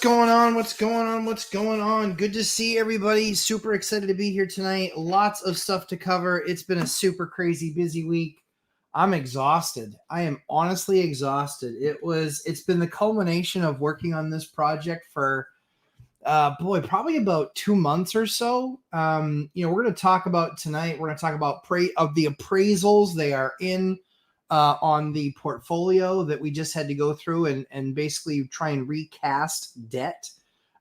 Going on? What's going on? What's going on? Good to see everybody. Super excited to be here tonight. Lots of stuff to cover. It's been a super crazy busy week. I'm exhausted. I am honestly exhausted. It's been the culmination of working on this project for probably about 2 months or so. We're going to talk about tonight. We're going to talk about the appraisals. They are in on the portfolio that we just had to go through and basically try and recast debt.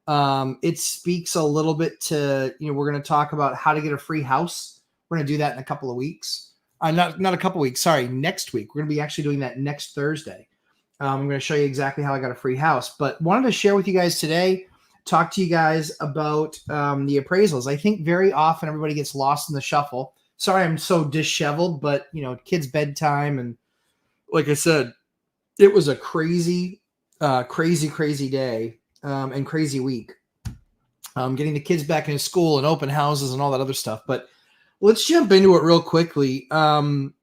It speaks a little bit to, we're going to talk about how to get a free house. We're going to do that in a couple of weeks. Not a couple of weeks. Sorry, next week. We're going to be actually doing that next Thursday. I'm going to show you exactly how I got a free house. But wanted to share with you guys today, talk to you guys about the appraisals. I think very often everybody gets lost in the shuffle. Sorry, I'm so disheveled, but kids' bedtime, and like I said, it was a crazy day and crazy week. Getting the kids back into school and open houses and all that other stuff. But let's jump into it real quickly. Absolutely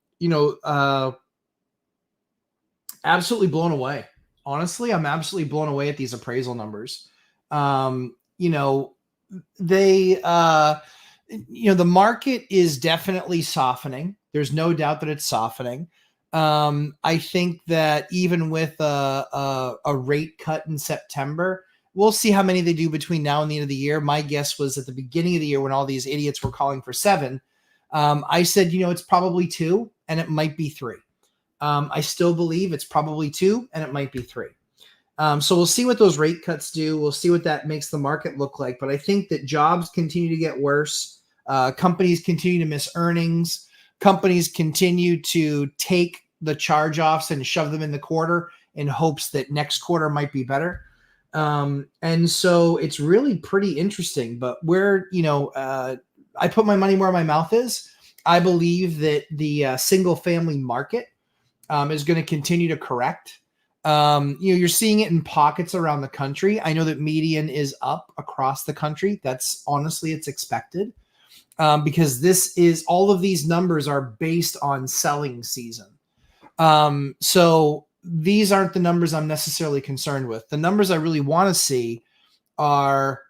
blown away. Honestly, I'm absolutely blown away at these appraisal numbers. The market is definitely softening. There's no doubt that it's softening. I think that even with a rate cut in September, we'll see how many they do between now and the end of the year. My guess was at the beginning of the year when all these idiots were calling for 7. I said, it's probably 2 and it might be 3. I still believe it's probably 2 and it might be 3. So we'll see what those rate cuts do. We'll see what that makes the market look like. But I think that jobs continue to get worse. Companies continue to miss earnings. Companies continue to take the charge-offs and shove them in the quarter in hopes that next quarter might be better. And so it's really pretty interesting. But I put my money where my mouth is. I believe that the single-family market is going to continue to correct. You're seeing it in pockets around the country. I know that median is up across the country. That's honestly, it's expected. Because all of these numbers are based on selling season. So these aren't the numbers I'm necessarily concerned with. The numbers I really want to see are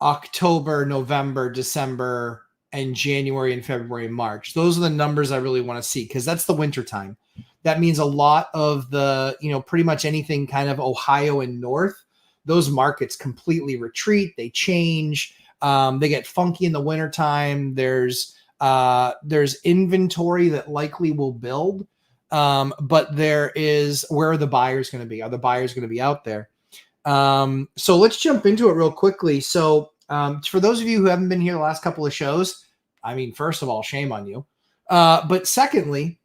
October, November, December, and January and February and March. Those are the numbers I really want to see because that's the winter time. That means a lot of the, pretty much anything kind of Ohio and north, those markets completely retreat. They change. They get funky in the wintertime. There's inventory that likely will build. But where are the buyers going to be? Are the buyers going to be out there? So let's jump into it real quickly. So for those of you who haven't been here the last couple of shows, I mean, first of all, shame on you. But secondly,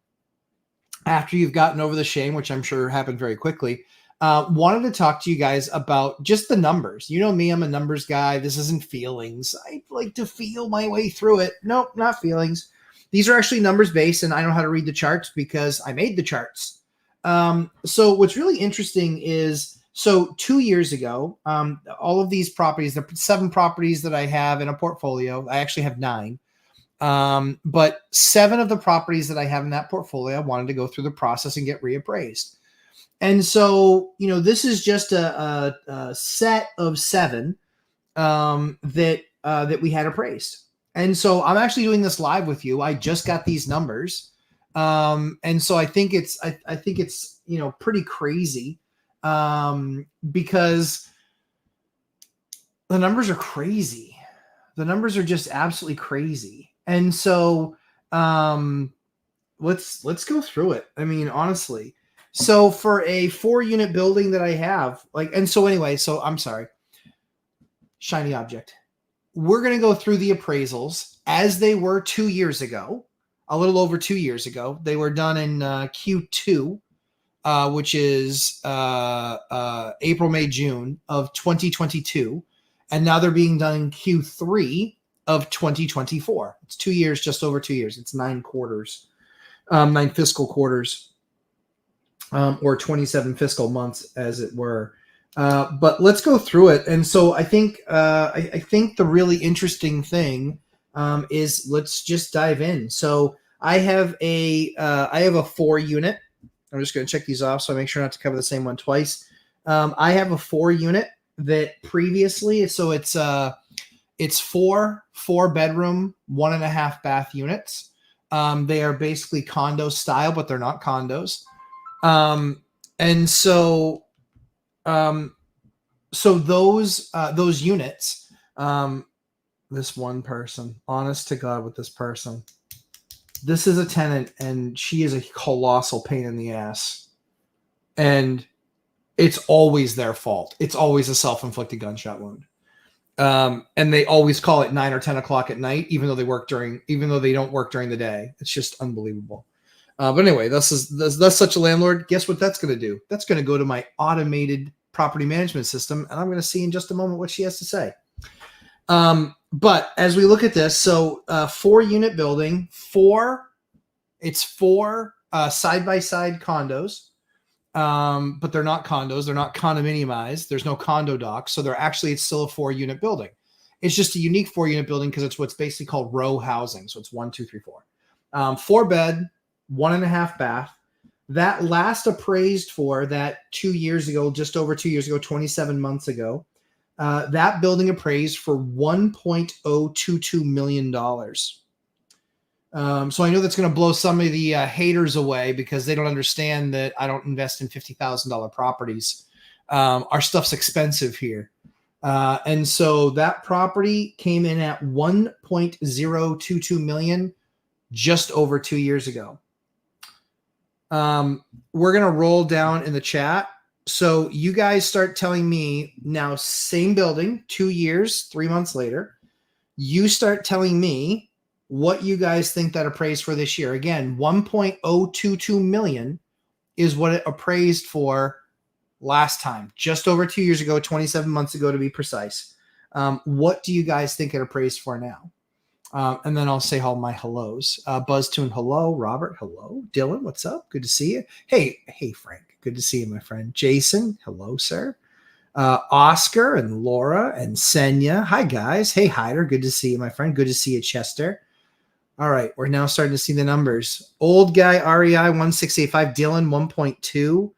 after you've gotten over the shame, which I'm sure happened very quickly, wanted to talk to you guys about just the numbers. You know me, I'm a numbers guy. This isn't feelings. I like to feel my way through it. Nope, not feelings. These are actually numbers based, and I know how to read the charts because I made the charts. So what's really interesting is, 2 years ago, all of these properties, the 7 properties that I have in a portfolio, I actually have 9. But 7 of the properties that I have in that portfolio, I wanted to go through the process and get reappraised. And so, this is just a set of 7 that we had appraised. And so I'm actually doing this live with you. I just got these numbers. And so I think it's pretty crazy because the numbers are crazy. The numbers are just absolutely crazy. And so let's go through it. I mean, honestly. So for a 4-unit building that I have, I'm sorry. Shiny object. We're going to go through the appraisals as they were 2 years ago, a little over 2 years ago. They were done in Q2, which is April, May, June of 2022. And now they're being done in Q3 of 2024. It's 2 years, just over 2 years. It's 9 quarters, 9 fiscal quarters, or 27 fiscal months, as it were. But let's go through it. And so I think the really interesting thing is let's just dive in. So I have a 4-unit. I'm just going to check these off so I make sure not to cover the same one twice. I have a 4-unit that previously, so it's four bedroom, 1.5 bath units. They are basically condo style, but they're not condos. And so, so those units, this one person, honest to God with this person, this is a tenant and she is a colossal pain in the ass. And it's always their fault. It's always a self-inflicted gunshot wound. And they always call it 9 or 10 o'clock at night, even though they don't work during the day. It's just unbelievable. But anyway, that's such a landlord. Guess what that's going to do? That's going to go to my automated property management system, and I'm going to see in just a moment what she has to say. But as we look at this, so 4-unit building, four side-by-side condos, but they're not condos. They're not condominiumized. There's no condo docs. So it's still a 4-unit building. It's just a unique 4-unit building because it's what's basically called row housing. So it's 1, 2, 3, 4. 4 bed, 1.5 bath. That last appraised for that 2 years ago, just over 2 years ago, 27 months ago, that building appraised for $1.022 million. So I know that's going to blow some of the haters away because they don't understand that I don't invest in $50,000 properties. Our stuff's expensive here. And so that property came in at $1.022 million just over 2 years ago. We're going to roll down in the chat. So you guys start telling me now, same building, 2 years, 3 months later, you start telling me what you guys think that appraised for this year. Again, $1.022 million is what it appraised for last time, just over 2 years ago, 27 months ago to be precise. What do you guys think it appraised for now? And then I'll say all my hellos. BuzzTune, hello. Robert, hello. Dylan, what's up? Good to see you. Hey, Frank. Good to see you, my friend. Jason, hello, sir. Oscar and Laura and Senya. Hi, guys. Hey, Hyder. Good to see you, my friend. Good to see you, Chester. All right. We're now starting to see the numbers. Old guy, REI, 1685. Dylan, 1.2.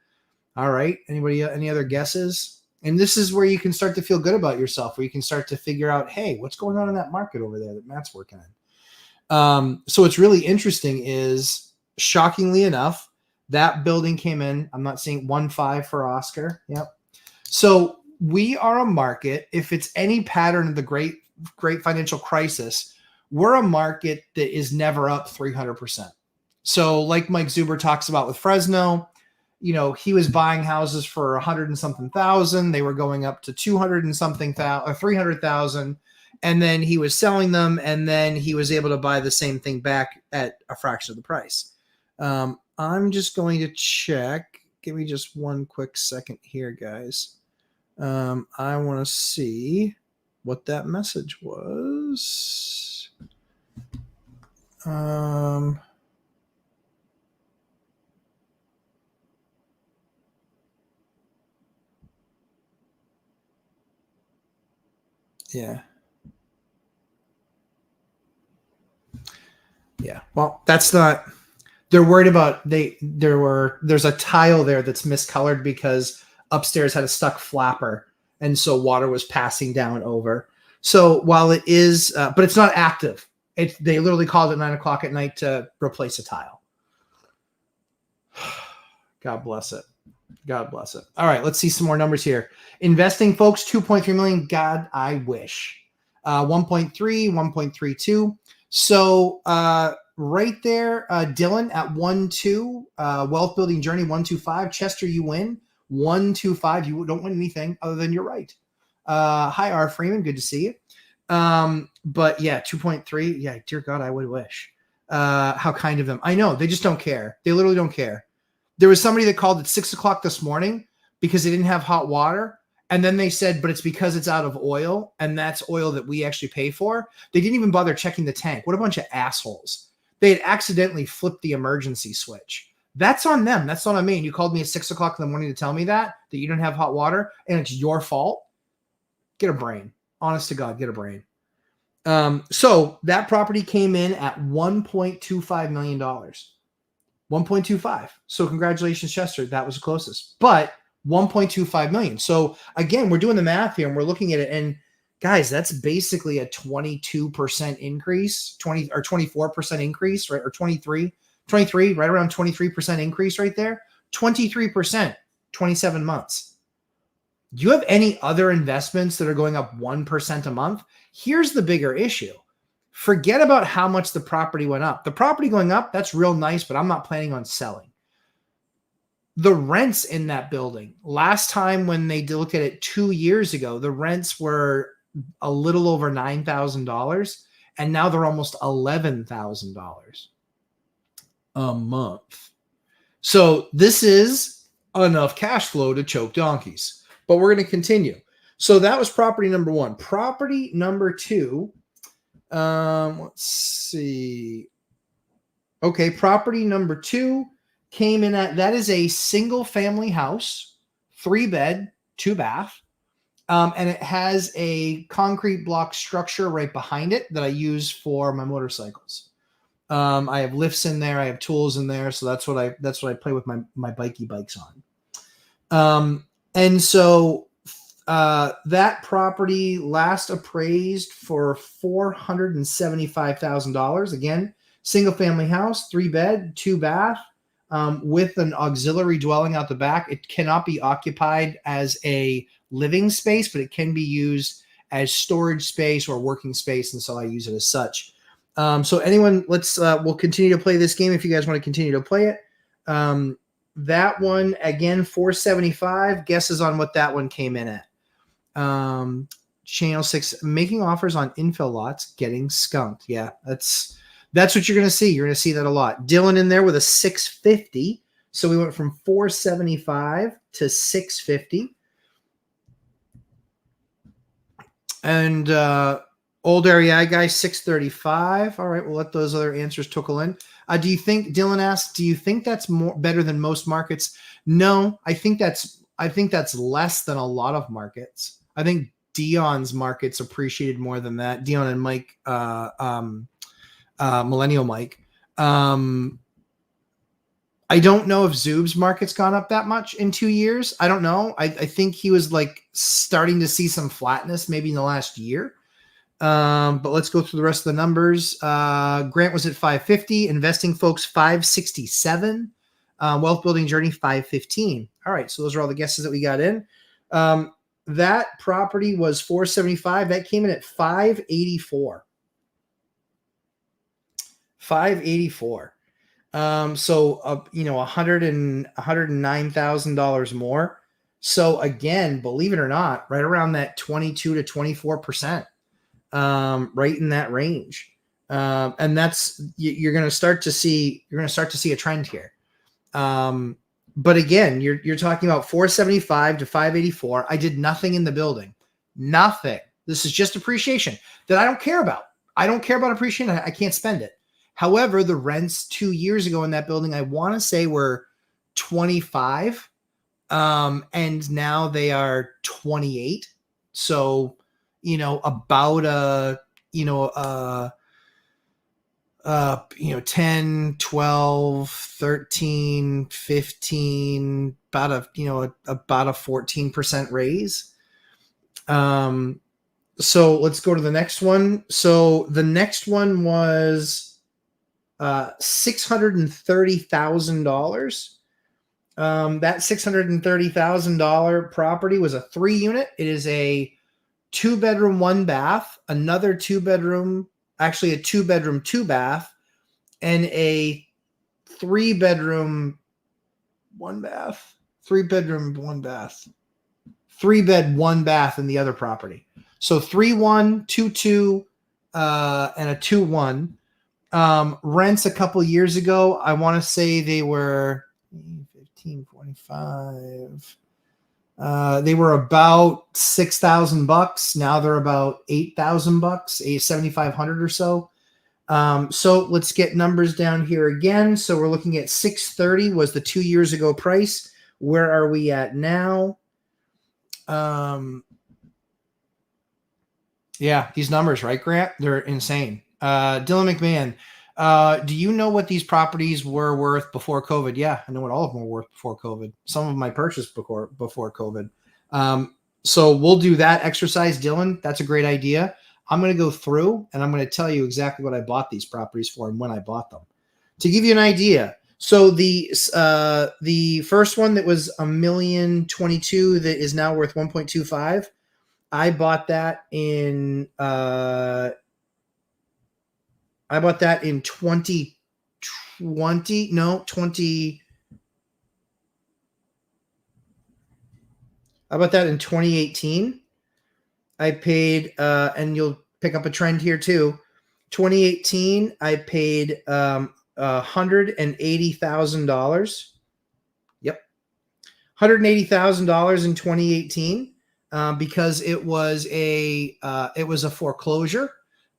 All right. Anybody, any other guesses? And this is where you can start to feel good about yourself, where you can start to figure out, hey, what's going on in that market over there that Matt's working in. So what's really interesting is, shockingly enough, that building came in. I'm not seeing 1.5 for Oscar. Yep. So we are a market. If it's any pattern of the great financial crisis, we're a market that is never up 300%. So like Mike Zuber talks about with Fresno, he was buying houses for 100 and something thousand. They were going up to 200 and something thousand, or 300,000. And then he was selling them. And then he was able to buy the same thing back at a fraction of the price. I'm just going to check. Give me just one quick second here, guys. I want to see what that message was. Yeah. Yeah. Well, that's not. They're worried about there's a tile there that's miscolored because upstairs had a stuck flapper, and so water was passing down over. So while it is, but it's not active. They literally called at 9 o'clock at night to replace a tile. God bless it. God bless it. All right, let's see some more numbers here. Investing, folks, 2.3 million. God, I wish. 1.3, 1.32. So right there, Dylan at 1.2. Wealth building journey 1.25. Chester, you win 1.25. You don't win anything other than you're right. Hi, R. Freeman. Good to see you. But yeah, 2.3. Yeah, dear God, I would wish. How kind of them. I know, they just don't care. They literally don't care. There was somebody that called at 6 o'clock this morning because they didn't have hot water. And then they said, but it's because it's out of oil, and that's oil that we actually pay for. They didn't even bother checking the tank. What a bunch of assholes. They had accidentally flipped the emergency switch. That's on them. That's not on me. And you called me at 6 o'clock in the morning to tell me that you don't have hot water, and it's your fault. Get a brain. Honest to God, get a brain. So that property came in at $1.25 million. 1.25. So congratulations, Chester. That was the closest. But 1.25 million. So again, we're doing the math here and we're looking at it, and guys, that's basically a 22% increase, 20 or 24% increase, right? Or 23, right around 23% increase right there. 23%, 27 months. Do you have any other investments that are going up 1% a month? Here's the bigger issue. Forget about how much the property went up. The property going up, that's real nice, but I'm not planning on selling. The rents in that building, last time when they looked at it 2 years ago, the rents were a little over $9,000, and now they're almost $11,000 a month. So this is enough cash flow to choke donkeys, but we're going to continue. So that was property number one. Property number two, let's see. Okay, property number two came in at, that is a single family house, 3-bed, 2-bath. And it has a concrete block structure right behind it that I use for my motorcycles. I have lifts in there. I have tools in there. So that's what I play with my bikey bikes on. And so that property last appraised for $475,000. Again, single family house, 3-bed, 2-bath, with an auxiliary dwelling out the back. It cannot be occupied as a living space, but it can be used as storage space or working space. And so I use it as such. So anyone, we'll continue to play this game if you guys want to continue to play it. That one, again, 475. Guesses on what that one came in at. Channel 6, making offers on infill lots, getting skunked. Yeah, that's what you're going to see. You're going to see that a lot. Dylan in there with a 650. So we went from 475 to 650. And old area guy, 635. All right, we'll let those other answers trickle in. Do you think, Dylan asked, do you think that's better than most markets? No, I think that's less than a lot of markets. I think Dion's markets appreciated more than that. Dion and Mike, Millennial Mike. I don't know if Zoob's market's gone up that much in 2 years. I don't know. I think he was like starting to see some flatness maybe in the last year. But let's go through the rest of the numbers. Grant was at 550. Investing folks 567. Wealth building journey 515. All right, so those are all the guesses that we got in. That property was 475. That came in at 584. 584. So $109,000 more. So again, believe it or not, right around that 22 to 24%. Right in that range. And that's, you're going to start to see a trend here. But again, you're talking about 475 to 584. I did nothing in the building. Nothing. This is just appreciation that I don't care about. I don't care about appreciation. I can't spend it. However, the rents 2 years ago in that building, I want to say were 25. And now they are 28. So, about 10, 12, 13, 15, about a 14% raise. So let's go to the next one. So the next one was $630,000. That $630,000 property was a 3-unit. It is a 2-bedroom, 1-bath, another 2-bedroom, actually a 2-bedroom, 2-bath, and a 3-bedroom, 1-bath, 3-bedroom, 1-bath, 3-bed, 1-bath in the other property. So 3-1, 2-2, and a 2-1. Rents a couple years ago, I want to say they were 15.45. They were about $6,000. Now they're about $8,000, $7,500 or so. So let's get numbers down here again. So we're looking at 630 was the 2 years ago price. Where are we at now? Yeah, these numbers, right, Grant? They're insane. Dylan McMahon, Do you know what these properties were worth before COVID? Yeah, I know what all of them were worth before COVID. Some of them I purchased before COVID. So we'll do that exercise, Dylan. That's a great idea. I'm going to go through and I'm going to tell you exactly what I bought these properties for and when I bought them. To give you an idea, so the first one that was $1,022,000 that is now worth 1.25, I bought that in 2020. No, 20. I bought that in 2018. I paid, and you'll pick up a trend here too. 2018, I paid $180,000. Yep, $180,000 in 2018 because it was a foreclosure.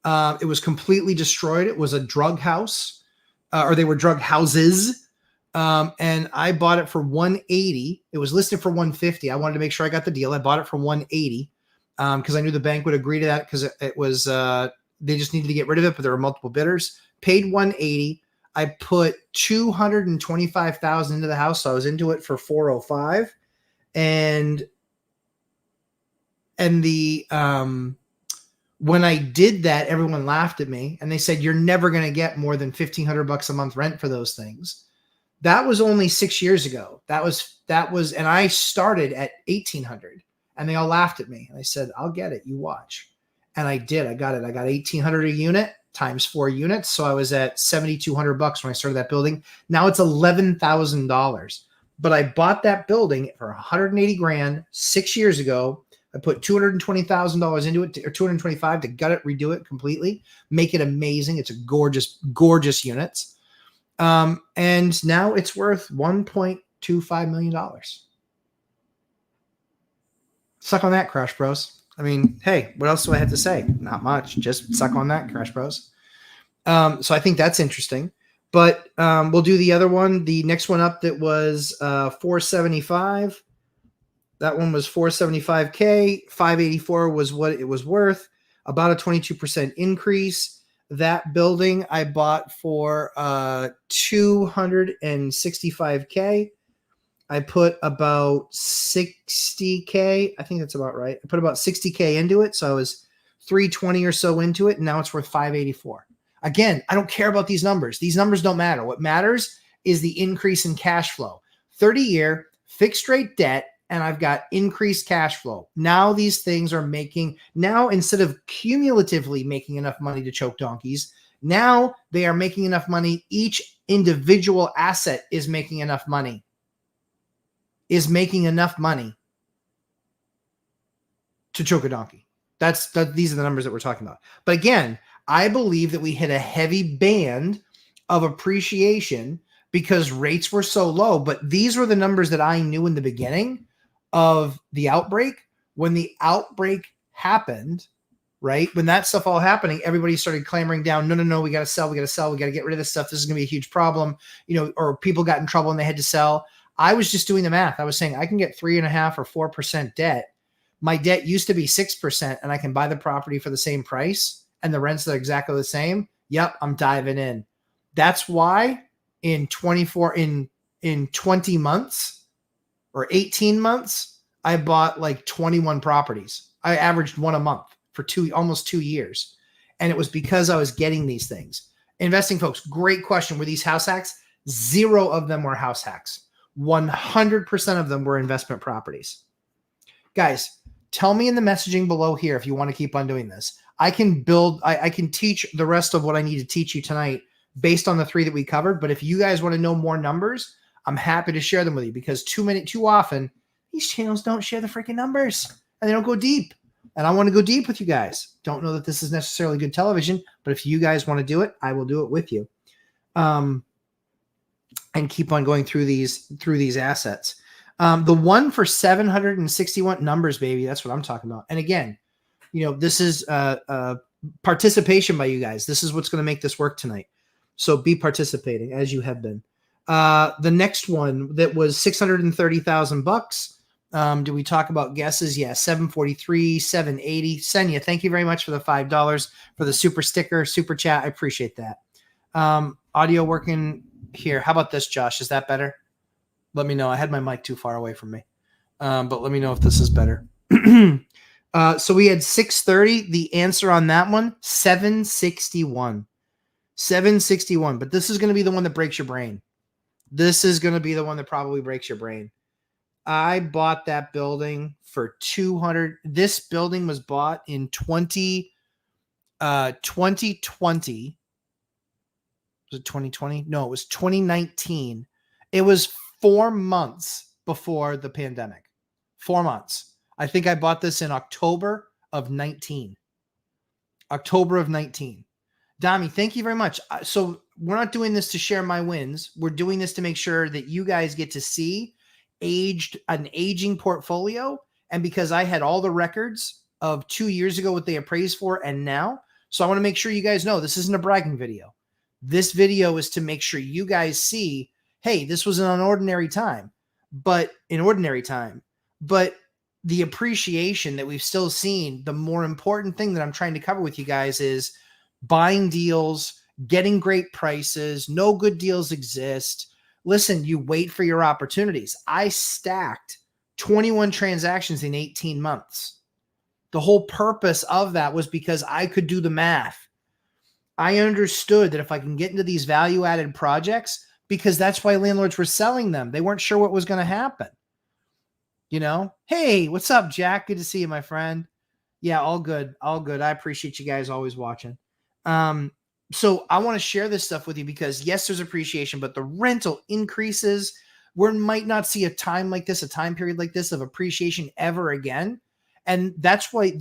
It was completely destroyed. It was a drug house, or they were drug houses. And I bought it for 180. It was listed for 150. I wanted to make sure I got the deal. I bought it for 180 because I knew the bank would agree to that because it was they just needed to get rid of it, but there were multiple bidders. Paid 180. I put 225,000 into the house, so I was into it for 405. And the when I did that, everyone laughed at me and they said, "You're never going to get more than $1,500 a month rent for those things." That was only 6 years ago. That was, and I started at 1,800 and they all laughed at me. And I said, "I'll get it. You watch." And I did. I got it. I got 1,800 a unit times 4 units. So I was at $7,200 when I started that building. Now it's $11,000. But I bought that building for 180 grand 6 years ago. I put $220,000 into it, or 225 to gut it, redo it completely, make it amazing. It's a gorgeous, gorgeous units. And now it's worth $1.25 million. Suck on that, Crash Bros. I mean, hey, what else do I have to say? Not much. Just suck on that, Crash Bros. So I think that's interesting. But we'll do the other one. The next one up that was 475. That one was 475K. 584 was what it was worth. About a 22% increase. That building I bought for 265K. I put about 60K. I think that's about right. I put about 60K into it. So I was 320 or so into it. And now it's worth 584. Again, I don't care about these numbers. These numbers don't matter. What matters is the increase in cash flow. 30-year fixed rate debt. And I've got increased cash flow. Now these things are making, now instead of cumulatively making enough money to choke donkeys, now they are making enough money. Each individual asset is making enough money. These are the numbers that we're talking about. But again, I believe that we hit a heavy band of appreciation because rates were so low. But these were the numbers that I knew in the beginning of the outbreak. When the outbreak happened, right? When that stuff all happening, everybody started clamoring down, no, we got to sell, we got to get rid of this stuff. This is going to be a huge problem, or people got in trouble and they had to sell. I was just doing the math. I was saying I can get 3.5% or 4% debt. My debt used to be 6% and I can buy the property for the same price and the rents are exactly the same. Yep. I'm diving in. That's why in 20 months, or 18 months, I bought like 21 properties. I averaged one a month for almost 2 years. And it was because I was getting these things. Investing folks, great question. Were these house hacks? 0 of them were house hacks. 100% of them were investment properties. Guys, tell me in the messaging below here if you want to keep on doing this. I can teach the rest of what I need to teach you tonight based on the 3 that we covered. But if you guys want to know more numbers, I'm happy to share them with you because too often these channels don't share the freaking numbers and they don't go deep. And I want to go deep with you guys. Don't know that this is necessarily good television, but if you guys want to do it, I will do it with you. And keep on going through these assets. The one for 761 numbers, baby. That's what I'm talking about. And again, this is participation by you guys. This is what's going to make this work tonight. So be participating as you have been. The next one that was $630,000. Do we talk about guesses? Yeah, 743, 780. Senya, thank you very much for the $5 for the super sticker, super chat. I appreciate that. Audio working here. How about this, Josh? Is that better? Let me know. I had my mic too far away from me. But let me know if this is better. So we had 630. The answer on that one, 761. 761. But this is going to be the one that breaks your brain. This is going to be the one that probably breaks your brain. I bought that building for 200. This building was bought in 2020. Was it 2020? No, it was 2019. It was 4 months before the pandemic. 4 months. I think I bought this in October of 19. October of 19. Dami, thank you very much. So we're not doing this to share my wins. We're doing this to make sure that you guys get to see an aging portfolio. And because I had all the records of 2 years ago, what they appraised for and now. So I want to make sure you guys know this isn't a bragging video. This video is to make sure you guys see, hey, this was an ordinary time, but the appreciation that we've still seen, the more important thing that I'm trying to cover with you guys is buying deals, getting great prices. No good deals exist. Listen, you wait for your opportunities. I stacked 21 transactions in 18 months. The whole purpose of that was because I could do the math. I understood that if I can get into these value-added projects, because that's why landlords were selling them. They weren't sure what was going to happen. You know, hey, what's up, Jack? Good to see you, my friend. Yeah, all good. All good. I appreciate you guys always watching. So I want to share this stuff with you because yes, there's appreciation, but the rental increases. We might not see a time like this, a time period like this of appreciation ever again. And that's why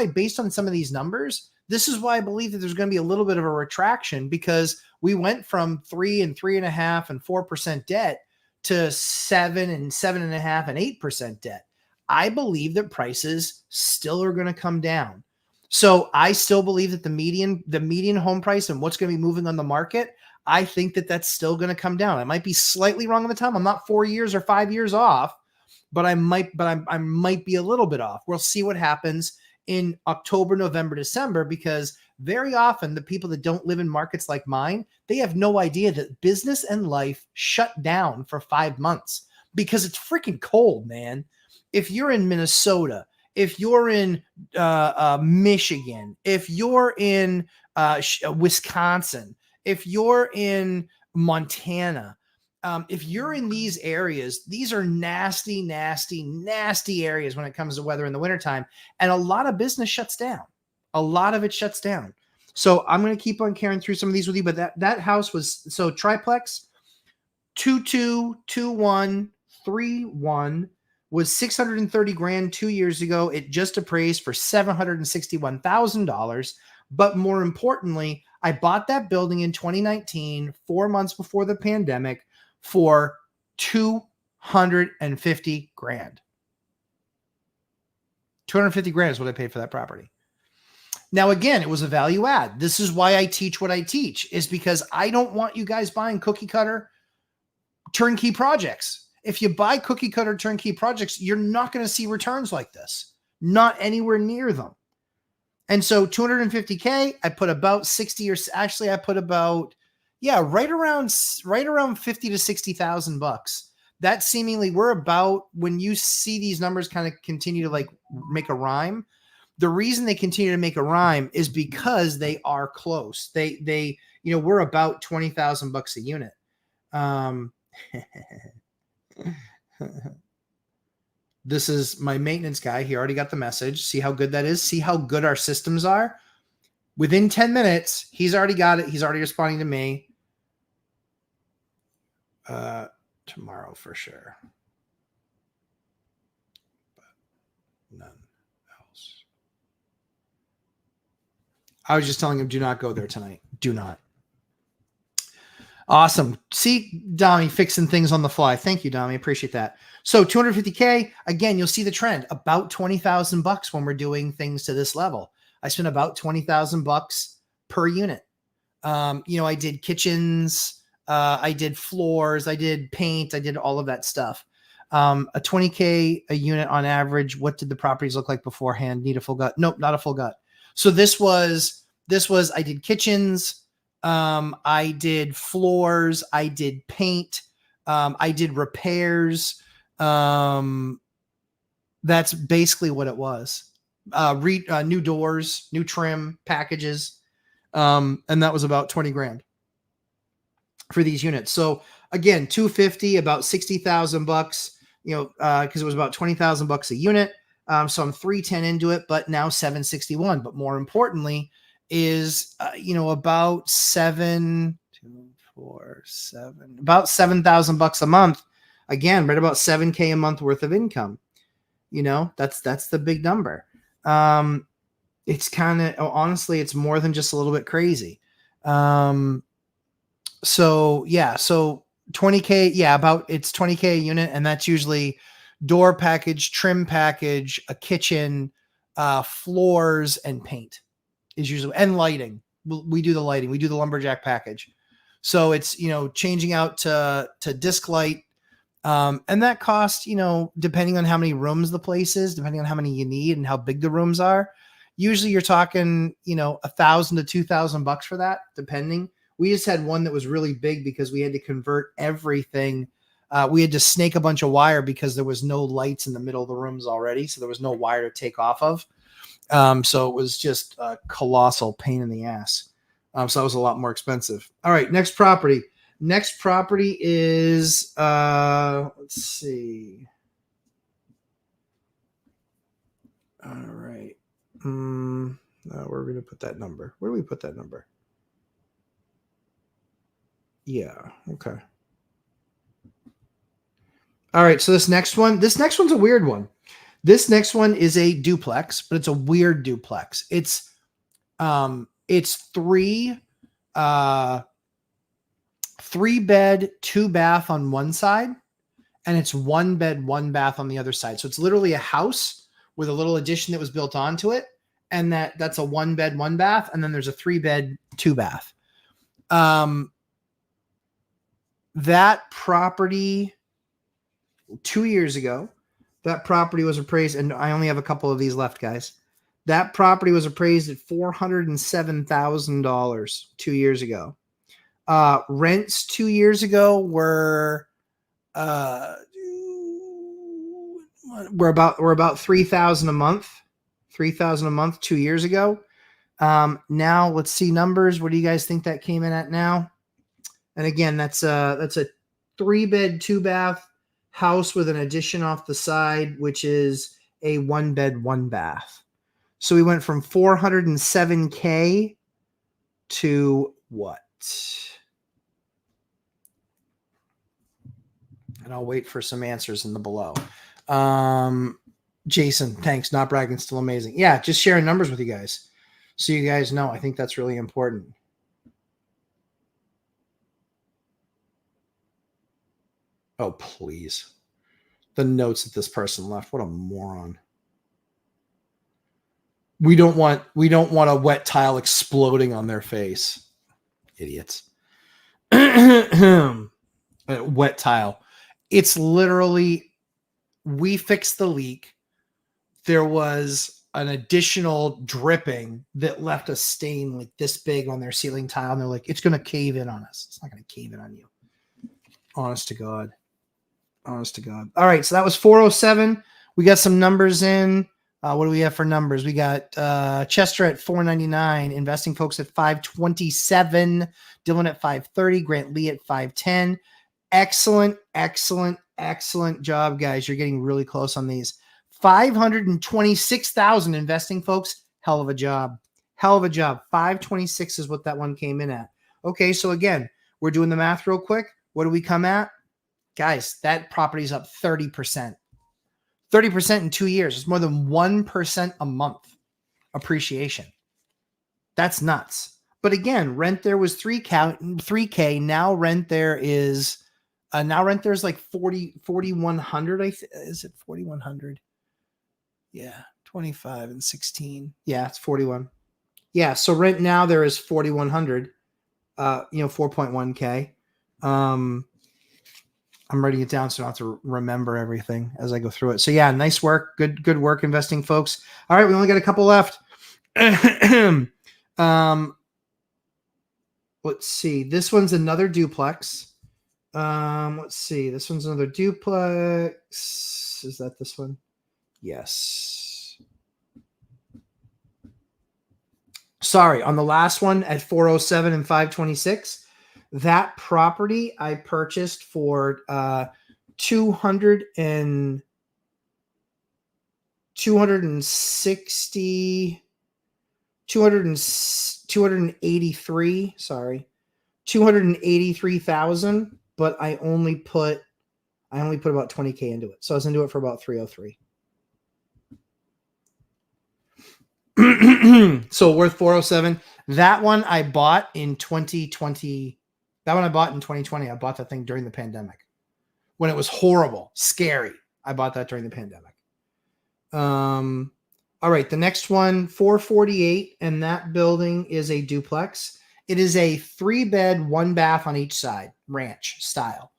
based on some of these numbers, this is why I believe that there's going to be a little bit of a retraction because we went from 3 and 3.5 and 4% debt to 7 and 7.5 and 8% debt. I believe that prices still are going to come down. So I still believe that the median home price and what's going to be moving on the market, I think that that's still going to come down. I might be slightly wrong on the time. I'm not 4 years or 5 years off, but I might be a little bit off. We'll see what happens in October, November, December, because very often the people that don't live in markets like mine, they have no idea that business and life shut down for 5 months because it's freaking cold, man. If you're in Minnesota, if you're in Michigan, if you're in Wisconsin, if you're in Montana, if you're in these areas, these are nasty, nasty, nasty areas when it comes to weather in the wintertime. And a lot of business shuts down. A lot of it shuts down. So I'm going to keep on carrying through some of these with you. But that house was, so triplex, 222131 was 630 grand 2 years ago. It just appraised for $761,000. But more importantly, I bought that building in 2019, 4 months before the pandemic, for 250 grand. 250 grand is what I paid for that property. Now, again, it was a value add. This is why I teach what I teach, is because I don't want you guys buying cookie cutter turnkey projects. If you buy cookie cutter turnkey projects, you're not going to see returns like this, not anywhere near them. And so 250K, I put about 60 or actually I put about, right around 50 to 60,000 bucks. That seemingly we're about, when you see these numbers kind of continue to like make a rhyme, the reason they continue to make a rhyme is because they are close. They we're about 20,000 bucks a unit. This is my maintenance guy. He already got the message. See how good that is? See how good our systems are? Within 10 minutes, he's already got it. He's already responding to me. Tomorrow for sure. But none else. I was just telling him, do not go there tonight. Do not. Awesome. See, Dami fixing things on the fly. Thank you, Dami. Appreciate that. So 250K, again, you'll see the trend, about 20,000 bucks when we're doing things to this level. I spent about 20,000 bucks per unit. I did kitchens, I did floors, I did paint, I did all of that stuff. A 20K a unit on average. What did the properties look like beforehand? Need a full gut? Nope, not a full gut. So this was I did kitchens, I did floors. I did paint. I did repairs. That's basically what it was. New doors, new trim packages. And that was about 20 grand for these units. So again, 250, about 60,000 bucks, cause it was about 20,000 bucks a unit. So I'm 310 into it, but now 761. But more importantly is, about about 7,000 bucks a month. Again, right about 7K a month worth of income. That's the big number. It's kind of, honestly, it's more than just a little bit crazy. So 20K, it's 20K a unit. And that's usually door package, trim package, a kitchen, floors, and paint is usually, and lighting. We do the lighting. We do the lumberjack package. So it's, changing out to disc light. And that costs, depending on how many rooms the place is, depending on how many you need and how big the rooms are, usually you're talking, $1,000 to $2,000 for that, depending. We just had one that was really big because we had to convert everything. We had to snake a bunch of wire because there was no lights in the middle of the rooms already. So there was no wire to take off of. So it was just a colossal pain in the ass. So that was a lot more expensive. All right, next property. Next property is, let's see. All right. Where are we going to put that number? Where do we put that number? Yeah. Okay. All right. So this next one's a weird one. This next one is a duplex, but it's a weird duplex. It's 3 bed, 2 bath on one side, and it's 1 bed, 1 bath on the other side. So it's literally a house with a little addition that was built onto it. And that's a 1 bed, 1 bath. And then there's a 3 bed, 2 bath. That property 2 years ago, that property was appraised, and I only have a couple of these left, guys. That property was appraised at $407,000 2 years ago. Rents 2 years ago were about $3,000 a month. $3,000 a month 2 years ago. Now let's see numbers. What do you guys think that came in at now? And again, that's a 3 bed, 2 bath house with an addition off the side, which is a 1 bed, 1 bath. So we went from 407K to what? And I'll wait for some answers in the below. Jason, thanks. Not bragging, still amazing. Yeah, just sharing numbers with you guys so you guys know. I think that's really important. Oh, please. The notes that this person left. What a moron. We don't want a wet tile exploding on their face. Idiots. Wet tile. It's literally, we fixed the leak. There was an additional dripping that left a stain like this big on their ceiling tile. And they're like, it's going to cave in on us. It's not going to cave in on you. Honest to God. Honest to God. All right. So that was 407. We got some numbers in. What do we have for numbers? We got Chester at 499, Investing Folks at 527, Dylan at 530, Grant Lee at 510. Excellent, excellent, excellent job, guys. You're getting really close on these. 526,000 Investing Folks. Hell of a job. Hell of a job. 526 is what that one came in at. Okay, so again, we're doing the math real quick. What do we come at? Guys, that property's up 30%. 30% in 2 years. It's more than 1% a month appreciation. That's nuts. But again, rent there was 3K. Now rent there is there's like 4,100. Is it 4,100? Yeah, 25 and 16. Yeah, it's 41. Yeah, so rent now there is 4,100. 4.1K. I'm writing it down so I don't have to remember everything as I go through it. So yeah, nice work. Good work, Investing Folks. All right, we only got a couple left. let's see. This one's another duplex. Let's see. This one's another duplex. Is that this one? Yes. Sorry, on the last one at 407 and 526, that property I purchased for 200 and 260 200 and 283, sorry. 283,000, but I only put about 20K into it. So I was into it for about 303. So worth 407. That one I bought in 2020. That one I bought in 2020. I bought that thing during the pandemic when it was horrible, scary. I bought that during the pandemic. All right, the next one, 448, and that building is a duplex. It is a 3-bed, 1-bath on each side, ranch style.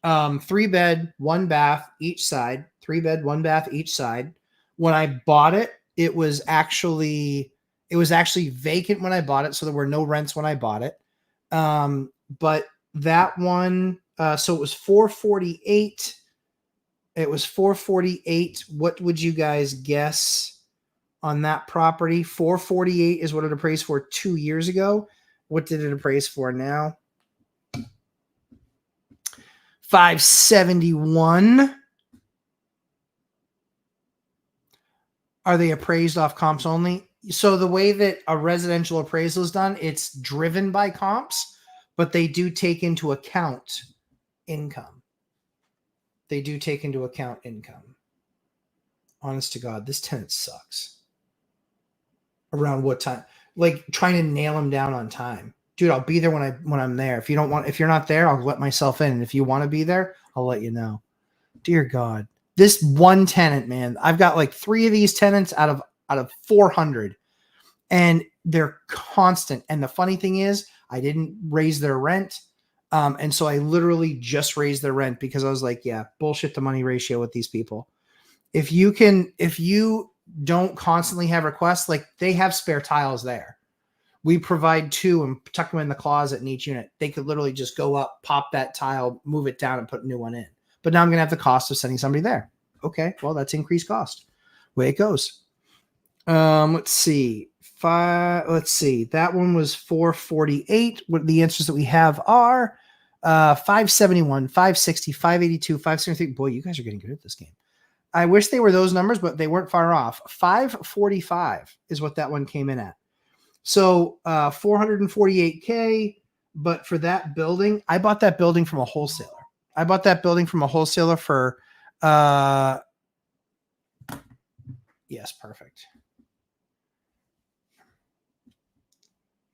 3-bed, 1-bath each side. 3-bed, 1-bath each side. When I bought it, it was actually vacant when I bought it, so there were no rents when I bought it. But that one, so it was 448. It was 448. What would you guys guess on that property? 448 is what it appraised for 2 years ago. What did it appraise for now? 571. Are they appraised off comps only? So the way that a residential appraisal is done, it's driven by comps, but they do take into account income. They do take into account income. Honest to God, this tenant sucks. Around what time? Like trying to nail him down on time. Dude, I'll be there when I'm there. If you're not there, I'll let myself in. And if you want to be there, I'll let you know. Dear God. This one tenant, man, I've got like 3 of these tenants out of 400, and they're constant. And the funny thing is, I didn't raise their rent. And so I literally just raised their rent because I was like, yeah, bullshit the money ratio with these people. If you don't constantly have requests, like they have spare tiles there. We provide 2 and tuck them in the closet in each unit. They could literally just go up, pop that tile, move it down, and put a new one in. But now I'm going to have the cost of sending somebody there. Okay, well, that's increased cost. Way it goes. Let's see. That one was 448. What the answers that we have are 571, 560, 582, 573. Boy, you guys are getting good at this game. I wish they were those numbers, but they weren't far off. 545 is what that one came in at. So 448K, but for that building, I bought that building from a wholesaler. For yes, perfect.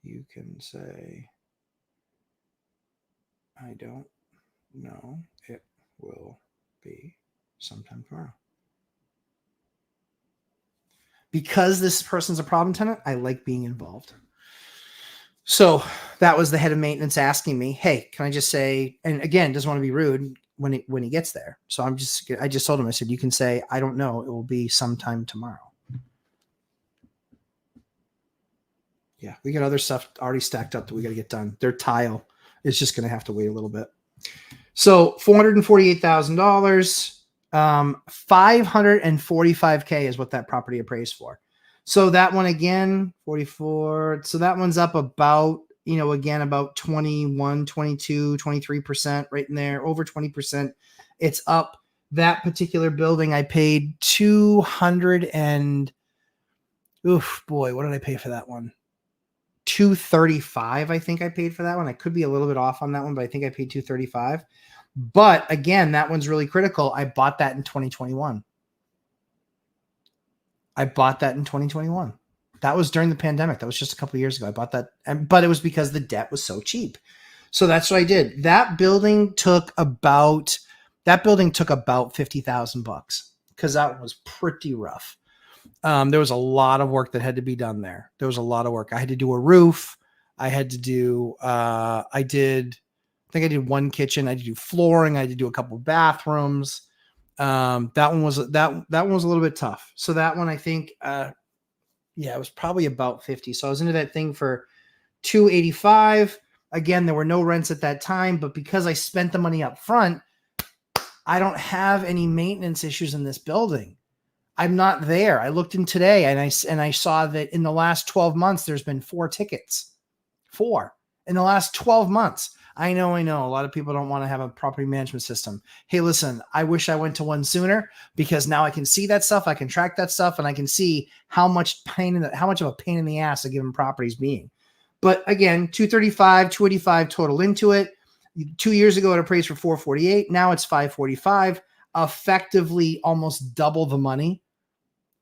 You can say, I don't know. It will be sometime tomorrow. Because this person's a problem tenant, I like being involved. So that was the head of maintenance asking me, hey, can I just say, and again, doesn't want to be rude when he gets there. So I just told him, I said, you can say, I don't know. It will be sometime tomorrow. Yeah, we got other stuff already stacked up that we got to get done. Their tile is just going to have to wait a little bit. So $448,000, 545K is what that property appraised for. So that one again, 44. So that one's up about, again, about 21, 22, 23% right in there, over 20%. It's up. That particular building, I paid 200 and, oof, boy, what did I pay for that one? 235, I think I paid for that one. I could be a little bit off on that one, but I think I paid 235. But again, that one's really critical. I bought that in 2021. That was during the pandemic. That was just a couple of years ago. I bought that, but it was because the debt was so cheap. So that's what I did. That building took about $50,000 because that one was pretty rough. There was a lot of work that had to be done there. There was a lot of work. I had to do a roof. I had to do, I did one kitchen. I had to do flooring. I had to do a couple of bathrooms. That one was a little bit tough. So that one, I think, it was probably about 50. So I was into that thing for 285. Again, there were no rents at that time, but because I spent the money up front, I don't have any maintenance issues in this building. I'm not there. I looked in today and I saw that in the last 12 months, there's been 4 tickets. 4 in the last 12 months. I know. A lot of people don't want to have a property management system. Hey, listen, I wish I went to one sooner because now I can see that stuff. I can track that stuff and I can see how much of a pain in the ass a given property is being. But again, 235, 285 total into it. 2 years ago, it appraised for 448. Now it's 545, effectively almost double the money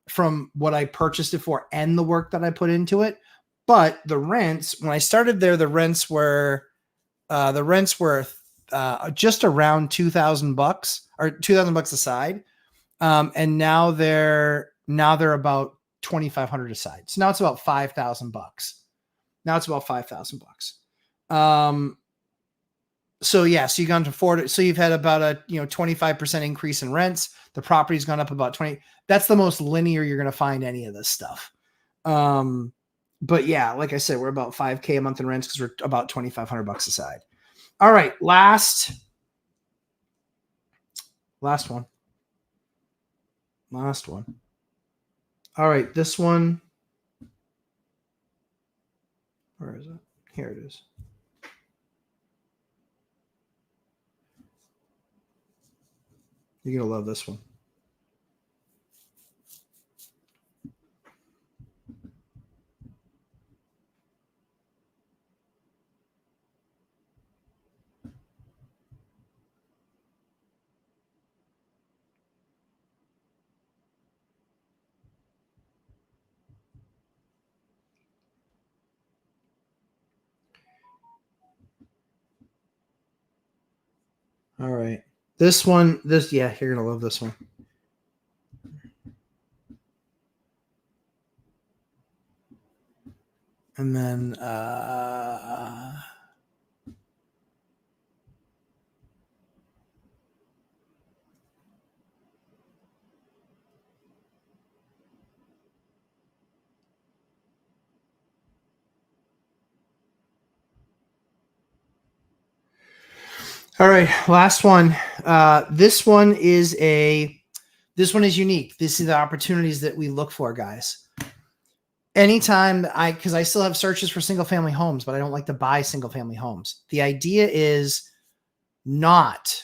from what I purchased it for and the work that I put into it. But the rents, when I started there, the rents were just around $2,000 or $2,000 a side. And now they're about $2,500 a side. So now it's about $5,000. Now it's about $5,000. So yeah, so you've gone to 40. So you've had about a 25% increase in rents. The property's gone up about 20. That's the most linear you're going to find any of this stuff. But yeah, like I said, we're about $5,000 a month in rents because we're about $2,500 a side. All right, last one. All right, this one. Where is it? Here it is. You're going to love this one. All right. This one, you're going to love this one. And then, all right, last one. This one is unique. This is the opportunities that we look for, guys. Anytime because I still have searches for single family homes, but I don't like to buy single family homes. The idea is not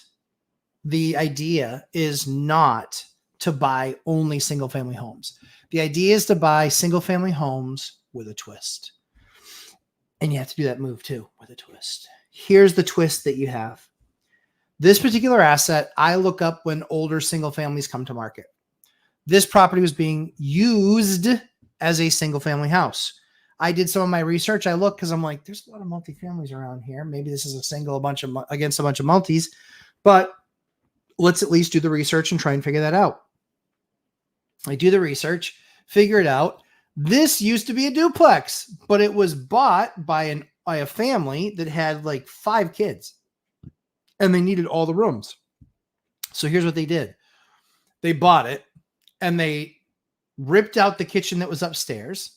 to buy only single family homes. The idea is to buy single family homes with a twist. And you have to do that move too with a twist. Here's the twist that you have. This particular asset, I look up when older single families come to market. This property was being used as a single family house. I did some of my research. I looked because I'm like, there's a lot of multifamilies around here. Maybe this is against a bunch of multis, but let's at least do the research and try and figure that out. I do the research, figure it out. This used to be a duplex, but it was bought by a family that had like 5 kids and they needed all the rooms. So here's what they did. They bought it and they ripped out the kitchen that was upstairs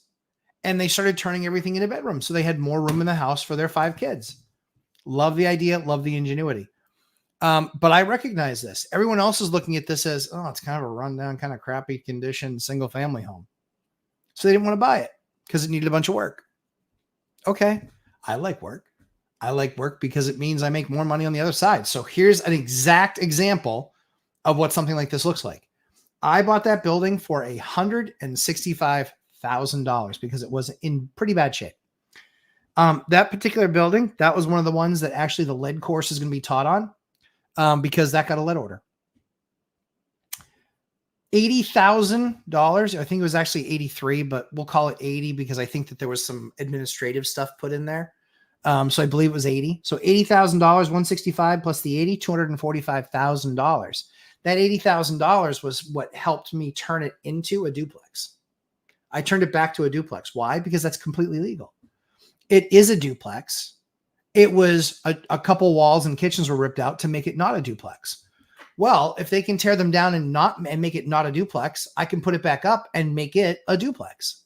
and they started turning everything into bedrooms. So they had more room in the house for their 5 kids. Love the idea. Love the ingenuity. But I recognize this. Everyone else is looking at this as, it's kind of a rundown, kind of crappy condition, single family home. So they didn't want to buy it because it needed a bunch of work. Okay. I like work. I like work because it means I make more money on the other side. So here's an exact example of what something like this looks like. I bought that building for $165,000 because it was in pretty bad shape. That particular building, that was one of the ones that actually the lead course is going to be taught on because that got a lead order. $80,000. I think it was actually 83, but we'll call it 80 because I think that there was some administrative stuff put in there. So I believe it was 80. So $80,000, 165 plus the 80, $245,000. That $80,000 was what helped me turn it into a duplex. I turned it back to a duplex. Why? Because that's completely legal. It is a duplex. It was a couple walls and kitchens were ripped out to make it not a duplex. Well, if they can tear them down and make it not a duplex, I can put it back up and make it a duplex.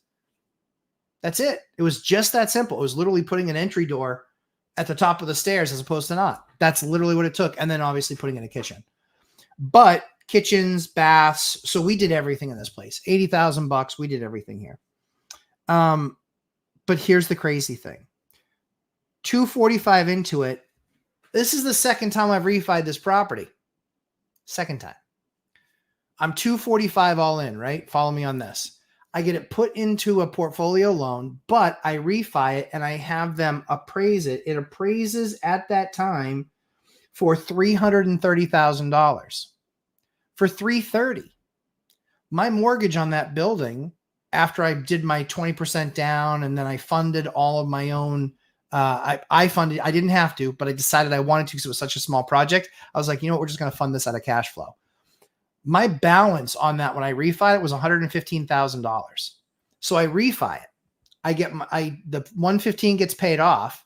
That's it. It was just that simple. It was literally putting an entry door at the top of the stairs as opposed to not. That's literally what it took. And then obviously putting in a kitchen. But kitchens, baths. So we did everything in this place. $80,000. We did everything here. But here's the crazy thing. 245 into it. This is the second time I've refied this property. Second time. I'm 245 all in, right? Follow me on this. I get it put into a portfolio loan, but I refi it and I have them appraise it. It appraises at that time for $330,000. For $330,000. My mortgage on that building, after I did my 20% down and then I funded all of my own, I funded, I didn't have to, but I decided I wanted to because it was such a small project. I was like, you know what, we're just going to fund this out of cash flow. My balance on that when I refi it was $115,000. So I refi it. I get the 115 gets paid off,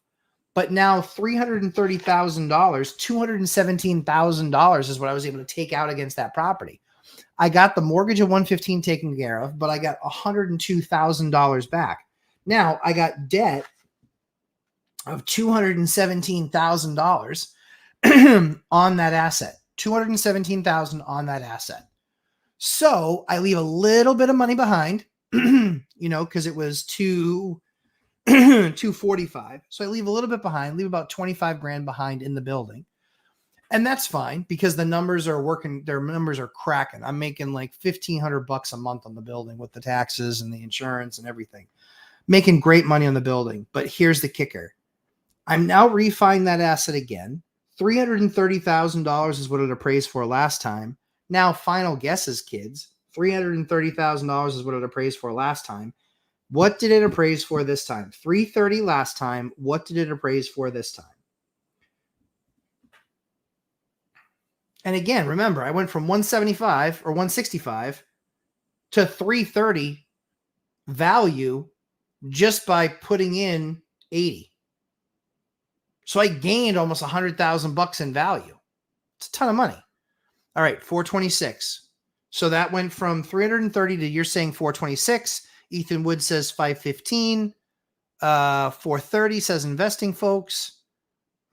but now $330,000, $217,000 is what I was able to take out against that property. I got the mortgage of 115 taken care of, but I got $102,000 back. Now I got debt of $217,000 on that asset. $217,000 on that asset. So I leave a little bit of money behind, because it was 245. So I leave a little bit behind, leave about 25 grand behind in the building. And that's fine because the numbers are working. Their numbers are cracking. I'm making like $1,500 a month on the building with the taxes and the insurance and everything. Making great money on the building. But here's the kicker. I'm now refining that asset again. $330,000 is what it appraised for last time. Now, final guesses, kids. $330,000 is what it appraised for last time. What did it appraise for this time? $330,000 last time. What did it appraise for this time? And again, remember, I went from 175 or 165 to 330 value just by putting in 80. So I gained almost $100,000 in value. It's a ton of money. All right, 426. So that went from 330 to you're saying 426. Ethan Wood says 515. 430 says investing folks.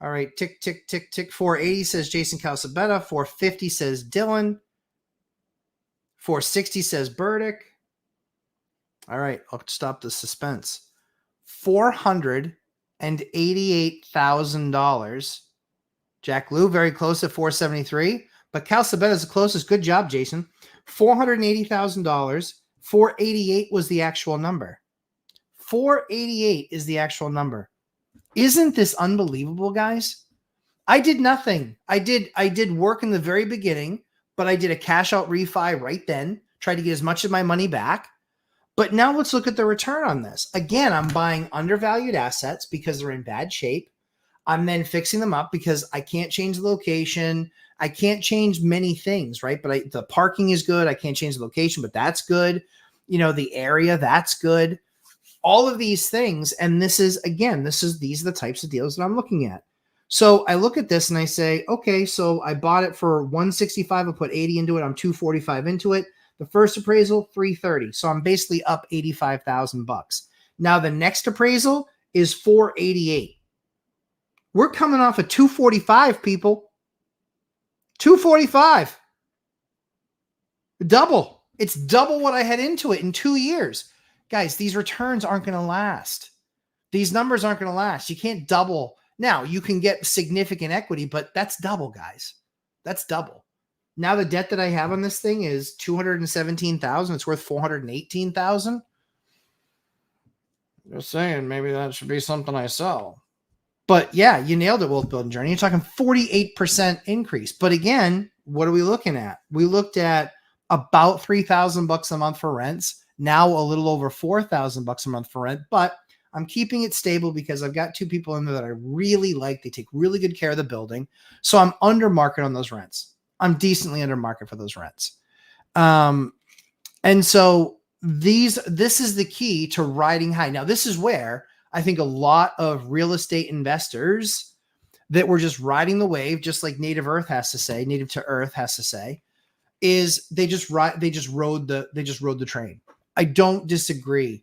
All right, tick, tick, tick, tick. 480 says Jason Calzabetta. 450 says Dylan. 460 says Burdick. All right, I'll stop the suspense. $488,000. Jack Lou, very close at 473. But Calzabetta is the closest. Good job, Jason. $480,000. 488 was the actual number. 488 is the actual number. Isn't this unbelievable, guys? I did nothing. I did work in the very beginning, but I did a cash out refi right then, tried to get as much of my money back. But now let's look at the return on this. Again, I'm buying undervalued assets because they're in bad shape. I'm then fixing them up because I can't change the location. I can't change many things, right? But the parking is good. I can't change the location, but that's good. The area, that's good. All of these things. And these are the types of deals that I'm looking at. So I look at this and I say, okay, so I bought it for 165. I put 80 into it. I'm 245 into it. The first appraisal, 330. So I'm basically up $85,000. Now the next appraisal is 488. We're coming off of 245, people. 245. Double. It's double what I had into it in 2 years. Guys, these returns aren't going to last. These numbers aren't going to last. You can't double. Now, you can get significant equity, but that's double, guys. That's double. Now the debt that I have on this thing is $217,000. It's worth $418,000. Just saying, maybe that should be something I sell. But yeah, you nailed it, Wealth Building Journey. You're talking 48% increase. But again, what are we looking at? We looked at about $3,000 a month for rents. Now a little over $4,000 a month for rent. But I'm keeping it stable because I've got two people in there that I really like. They take really good care of the building. So I'm under market on those rents. I'm decently under market for those rents. And so this is the key to riding high. Now, this is where I think a lot of real estate investors that were just riding the wave, just like Native to Earth has to say, is they just rode the train. I don't disagree.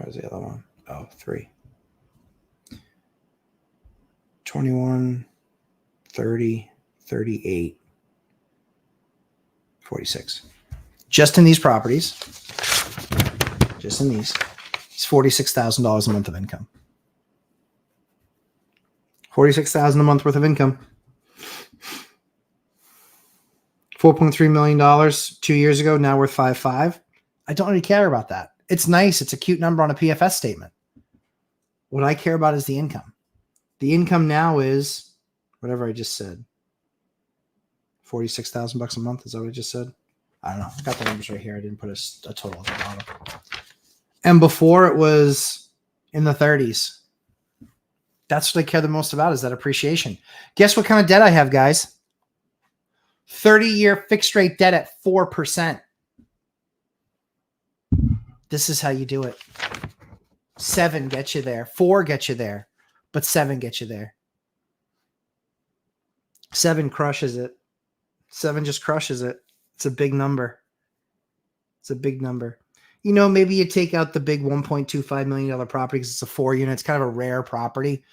Where's the other one? Oh, 3. 21, 30, 38, 46. Just in these properties, just in these, it's $46,000 a month of income. $46,000 a month worth of income. $4.3 million 2 years ago, now worth 5.5. I don't really care about that. It's nice. It's a cute number on a PFS statement. What I care about is the income. The income now is whatever I just said. $46,000 a month. Is that what I just said? I don't know. I got the numbers right here. I didn't put a total at the bottom. And before it was in the 30s. That's what I care the most about, is that appreciation. Guess what kind of debt I have, guys? 30-year fixed rate debt at 4%. This is how you do it. 7 gets you there. 4 gets you there. But 7 gets you there. 7 crushes it. 7 just crushes it. It's a big number. It's a big number. You know, maybe you take out the big $1.25 million property because it's a 4 unit. It's kind of a rare property.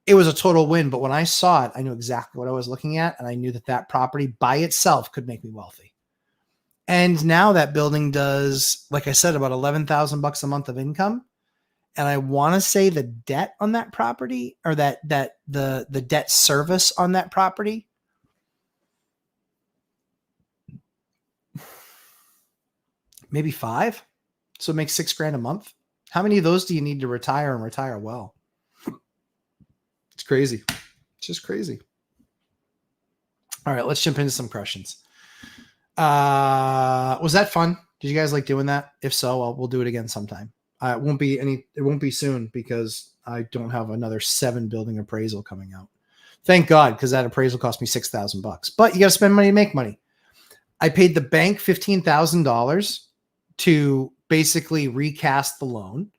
It was a total win. But when I saw it, I knew exactly what I was looking at. And I knew that that property by itself could make me wealthy. And now that building does, like I said, about $11,000 a month of income. And I want to say the debt on that property, or that the debt service on that property, maybe 5. So it makes $6,000 a month. How many of those do you need to retire and retire well? It's crazy. It's just crazy. All right, let's jump into some questions. Was that fun? Did you guys like doing that? If so, we'll do it again sometime. It won't be soon because I don't have another 7 building appraisal coming out. Thank God, because that appraisal cost me $6,000. But you got to spend money to make money. I paid the bank $15,000 to basically recast the loan.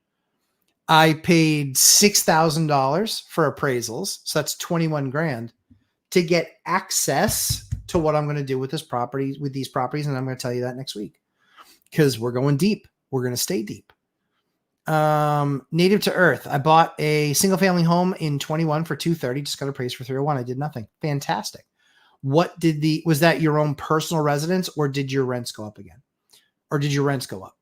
I paid $6,000 for appraisals, so that's $21,000 to get access to what I'm going to do with these properties, and I'm going to tell you that next week because we're going deep. We're going to stay deep. Native to Earth. I bought a single family home in 21 for $230. Just got appraised for $301. I did nothing. Fantastic. Was that your own personal residence, or did your rents go up again? Or did your rents go up?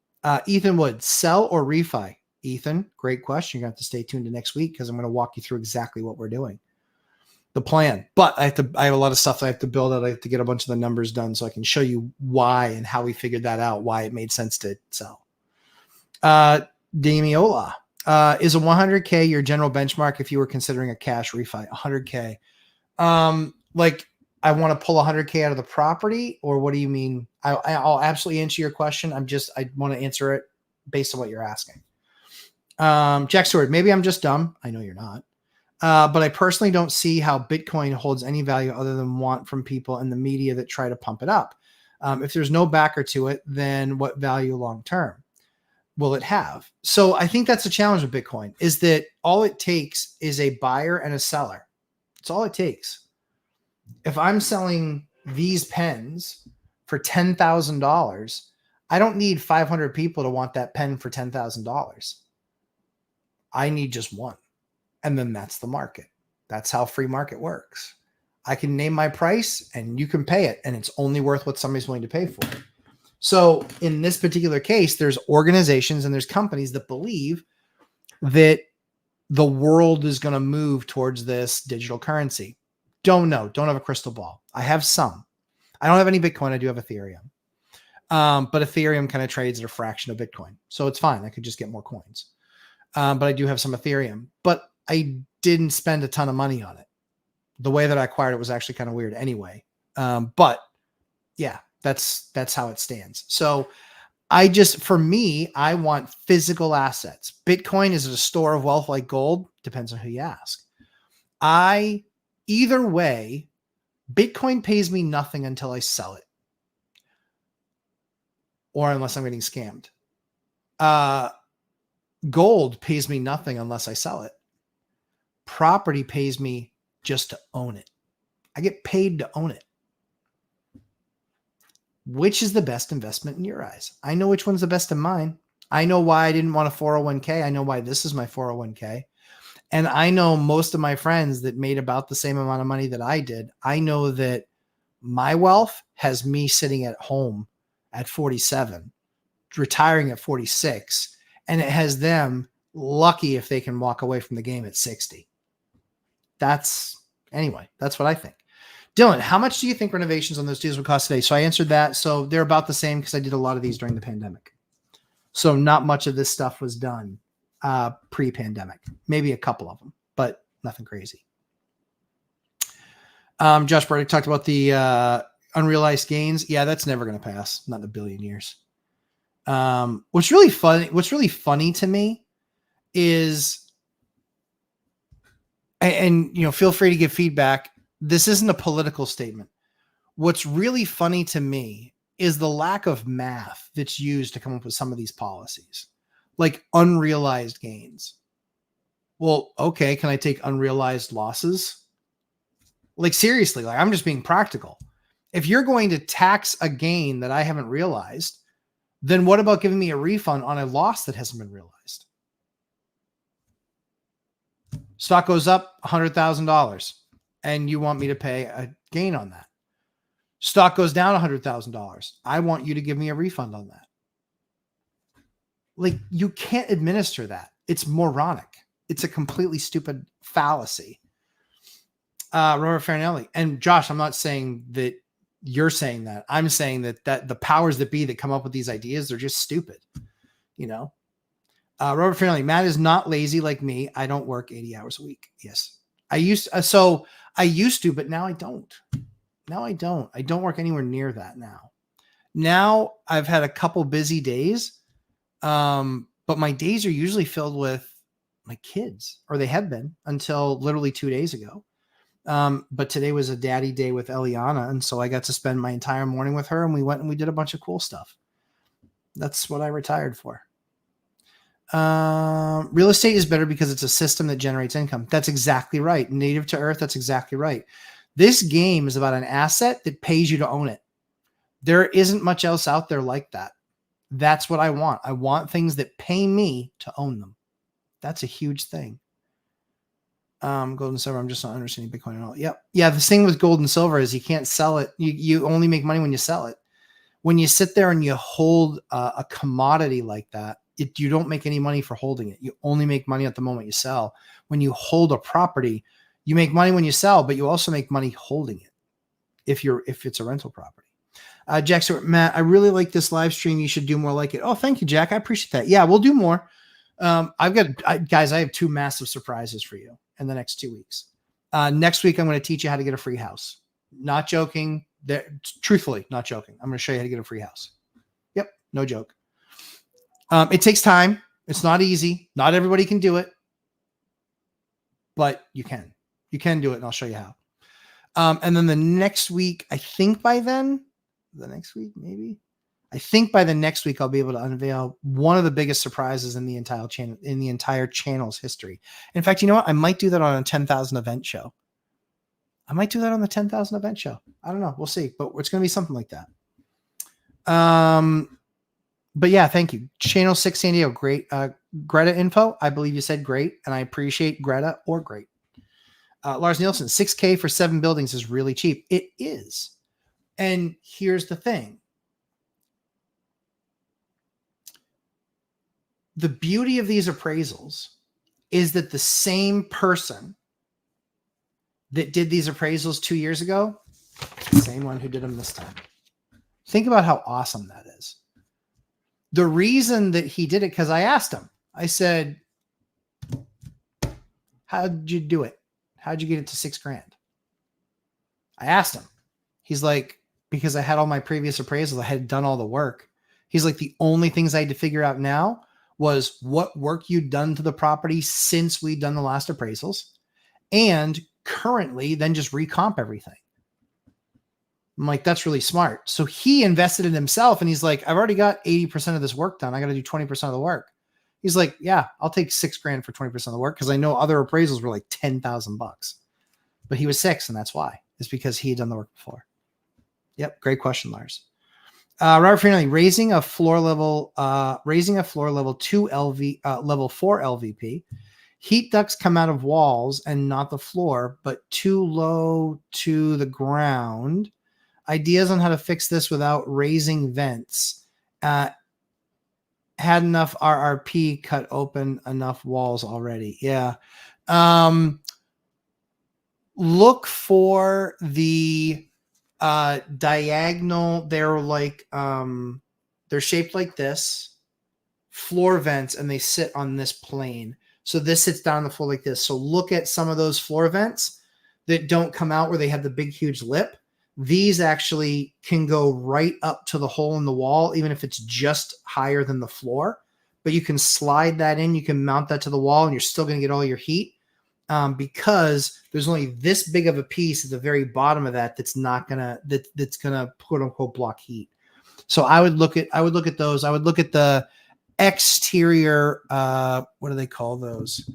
Ethan Wood, sell or refi? Ethan, great question. You're going to have to stay tuned to next week because I'm going to walk you through exactly what we're doing. The plan. But I have a lot of stuff I have to build out. I have to get a bunch of the numbers done so I can show you why and how we figured that out, why it made sense to sell. Damiola, is a 100K your general benchmark if you were considering a cash refi? 100K. Like I want to pull 100K out of the property, or what do you mean? I'll absolutely answer your question. I want to answer it based on what you're asking. Jack Stewart, maybe I'm just dumb. I know you're not. But I personally don't see how Bitcoin holds any value other than want from people in the media that try to pump it up. If there's no backer to it, then what value long-term will it have? So I think that's the challenge with Bitcoin, is that all it takes is a buyer and a seller. It's all it takes. If I'm selling these pens for $10,000, I don't need 500 people to want that pen for $10,000. I need just one. And then that's the market. That's how free market works. I can name my price and you can pay it, and it's only worth what somebody's willing to pay for it. So in this particular case, there's organizations and there's companies that believe that the world is going to move towards this digital currency. Don't know. Don't have a crystal ball. I have some. I don't have any Bitcoin. I do have Ethereum. But Ethereum kind of trades at a fraction of Bitcoin. So it's fine. I could just get more coins. But I do have some Ethereum. But I didn't spend a ton of money on it. The way that I acquired it was actually kind of weird anyway. But yeah, that's how it stands. So for me, I want physical assets. Bitcoin is a store of wealth like gold. Depends on who you ask. Either way, Bitcoin pays me nothing until I sell it. Or unless I'm getting scammed. Gold pays me nothing unless I sell it. Property pays me just to own it. I get paid to own it. Which is the best investment in your eyes? I know which one's the best in mine. I know why I didn't want a 401k. I know why this is my 401k. And I know most of my friends that made about the same amount of money that I did. I know that my wealth has me sitting at home at 47, retiring at 46, and it has them lucky if they can walk away from the game at 60. That's what I think. Dylan, how much do you think renovations on those deals would cost today? So I answered that. So they're about the same because I did a lot of these during the pandemic. So not much of this stuff was done pre-pandemic. Maybe a couple of them, but nothing crazy. Josh Burdick talked about the unrealized gains. Yeah, that's never going to pass. Not in a billion years. What's really funny to me is, and feel free to give feedback. This isn't a political statement. What's really funny to me is the lack of math that's used to come up with some of these policies, like unrealized gains. Well, okay, can I take unrealized losses? Like seriously, like I'm just being practical. If you're going to tax a gain that I haven't realized, then what about giving me a refund on a loss that hasn't been realized? Stock goes up $100,000 and you want me to pay a gain on that. Stock goes down $100,000. I want you to give me a refund on that. Like you can't administer that. It's moronic. It's a completely stupid fallacy. Robert Farinelli and Josh, I'm not saying that you're saying that. I'm saying that the powers that be that come up with these ideas, they're just stupid. Robert Farinelli, Matt is not lazy like me. I don't work 80 hours a week. Yes. I used to, but now I don't. I don't work anywhere near that now. Now I've had a couple busy days. But my days are usually filled with my kids, or they have been until literally 2 days ago. But today was a daddy day with Eliana. And so I got to spend my entire morning with her and we went and we did a bunch of cool stuff. That's what I retired for. Real estate is better because it's a system that generates income. That's exactly right. Native to earth. That's exactly right. This game is about an asset that pays you to own it. There isn't much else out there like that. That's what I want. I want things that pay me to own them. That's a huge thing. Gold and silver. I'm just not understanding Bitcoin at all. Yep. Yeah. The thing with gold and silver is you can't sell it. You only make money when you sell it. When you sit there and you hold a commodity like that, you don't make any money for holding it. You only make money at the moment you sell. When you hold a property, you make money when you sell, but you also make money holding it. If it's a rental property. Jack Stewart, Matt, I really like this live stream. You should do more like it. Oh, thank you, Jack. I appreciate that. Yeah, we'll do more. Guys, I have 2 massive surprises for you in the next 2 weeks. Next week, I'm going to teach you how to get a free house. Not joking. Truthfully, not joking. I'm going to show you how to get a free house. Yep, no joke. It takes time. It's not easy. Not everybody can do it, but you can. You can do it, and I'll show you how. And then the next week, I think by then, the next week, maybe. I think by the next week, I'll be able to unveil one of the biggest surprises in the entire channel's history. In fact, you know what? I might do that on a 10,000 event show. I might do that on the 10,000 event show. I don't know. We'll see, but it's going to be something like that. But yeah, thank you. Channel 6 San Diego. Great. Greta info. I believe you said great. And I appreciate Greta or great. Lars Nielsen, $6,000 for 7 buildings is really cheap. It is. And here's the thing. The beauty of these appraisals is that the same person that did these appraisals 2 years ago, the same one who did them this time. Think about how awesome that is. The reason that he did it, because I asked him, I said, how'd you do it? How'd you get it to $6,000? I asked him. He's like, because I had all my previous appraisals, I had done all the work. He's like, the only things I had to figure out now was what work you'd done to the property since we'd done the last appraisals, and currently then just recomp everything. I'm like, that's really smart. So he invested in himself, and he's like, I've already got 80% of this work done. I got to do 20% of the work. He's like, yeah, I'll take $6,000 for 20% of the work, because I know other appraisals were like $10,000, but he was 6, and that's why. It's because he had done the work before. Yep, great question, Lars. Robert Finley, raising a floor level 2 level 4 LVP. Heat ducts come out of walls and not the floor, but too low to the ground. Ideas on how to fix this without raising vents. Had enough RRP cut open enough walls already. Yeah. Look for the diagonal. They're shaped like this, floor vents, and they sit on this plane. So this sits down on the floor like this. So look at some of those floor vents that don't come out where they have the big, huge lip. These actually can go right up to the hole in the wall, even if it's just higher than the floor. But you can slide that in. You can mount that to the wall, and you're still going to get all your heat because there's only this big of a piece at the very bottom of that's gonna quote unquote block heat. So I would look at those. I would look at the exterior, what do they call those?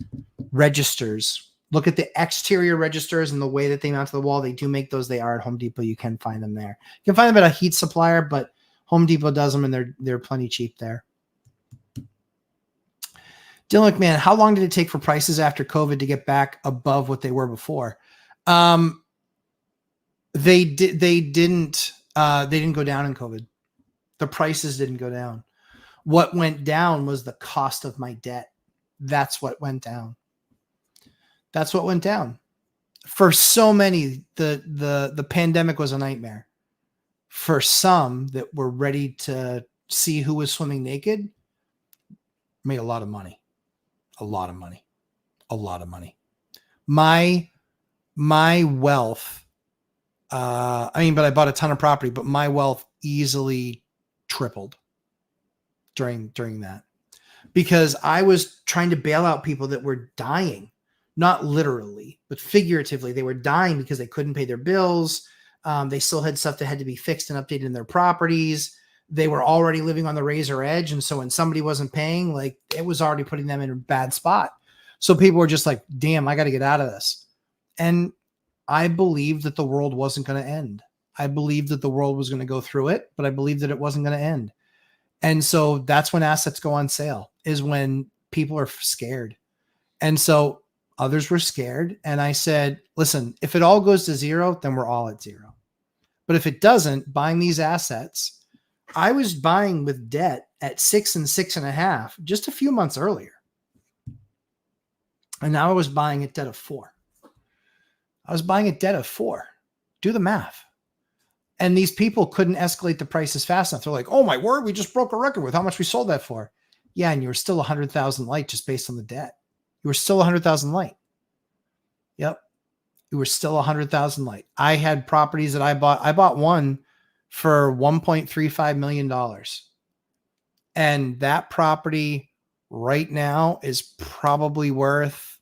Registers. Look at the exterior registers and the way that they mount to the wall. They do make those. They are at Home Depot. You can find them there. You can find them at a heat supplier, but Home Depot does them, and they're plenty cheap there. Dylan McMahon, how long did it take for prices after COVID to get back above what they were before? They didn't go down in COVID. The prices didn't go down. What went down was the cost of my debt. That's what went down. That's what went down. For so many, the pandemic was a nightmare. For some that were ready to see who was swimming naked, made a lot of money. A lot of money. A lot of money. My wealth, but I bought a ton of property, but my wealth easily tripled during that, because I was trying to bail out people that were dying, not literally, but figuratively. They were dying because they couldn't pay their bills. They still had stuff that had to be fixed and updated in their properties. They were already living on the razor edge. And so when somebody wasn't paying, like, it was already putting them in a bad spot. So people were just like, damn, I got to get out of this. And I believed that the world wasn't going to end. I believed that the world was going to go through it, but I believed that it wasn't going to end. And so that's when assets go on sale, is when people are scared. And so others were scared. And I said, listen, if it all goes to zero, then we're all at zero. But if it doesn't, buying these assets, I was buying with debt at 6 and 6.5 just a few months earlier. And now I was buying at debt of 4. I was buying at debt of 4. Do the math. And these people couldn't escalate the prices fast enough. They're like, oh my word, we just broke a record with how much we sold that for. Yeah, and you were still 100,000 light just based on the debt. You were still 100,000 light. Yep. You were still 100,000 light. I had properties that I bought. I bought one for $1.35 million. And that property right now is probably worth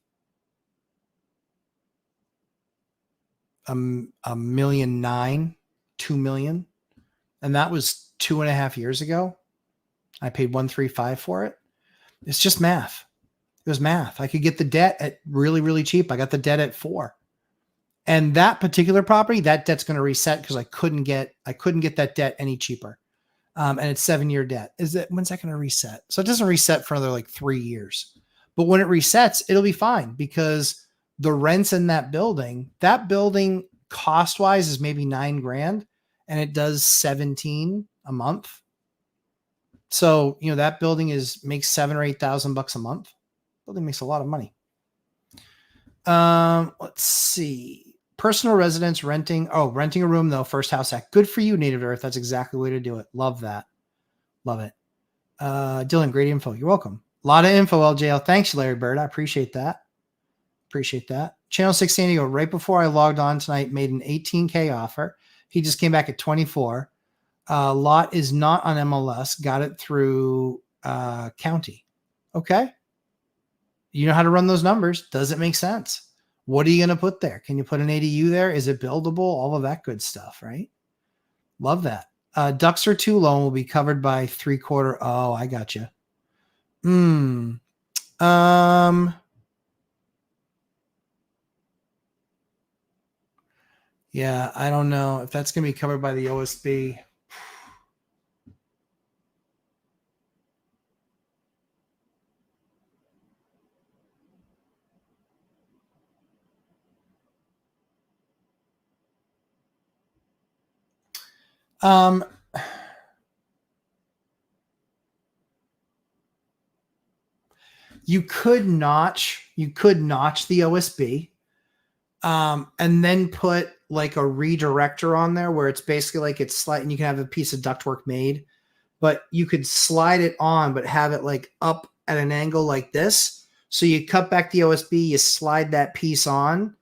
$1.9 million, $2 million. And that was 2.5 years ago. I paid $135 for it. It's just math. It was math. I could get the debt at really, really cheap. I got the debt at 4. And that particular property, that debt's going to reset because I couldn't get that debt any cheaper. And it's 7-year debt. When's that going to reset? So it doesn't reset for another like 3 years. But when it resets, it'll be fine, because the rents in that building cost wise is maybe $9,000, and it does 17 a month. So, that building makes $7,000 or $8,000 a month. Building makes a lot of money. Let's see. Personal residence renting a room though. First house act. Good for you, Native Earth. That's exactly the way to do it. Love that. Love it. Dylan, great info. You're welcome. A lot of info, LJL. Thanks, Larry Bird. I appreciate that. Channel 6 San Diego, right before I logged on tonight, made an $18K offer. He just came back at 24. Lot is not on MLS. Got it through county. Okay. You know how to run those numbers. Does it make sense? What are you going to put there? Can you put an ADU there? Is it buildable? All of that good stuff, right? Love that. Ducks are too low, will be covered by 3/4. Oh, I got you. Yeah, I don't know if that's going to be covered by the OSB. Um, you could notch the OSB, and then put like a redirector on there where it's basically like it's slide, and you can have a piece of ductwork made, but you could slide it on, but have it like up at an angle like this. So you cut back the OSB, you slide that piece on,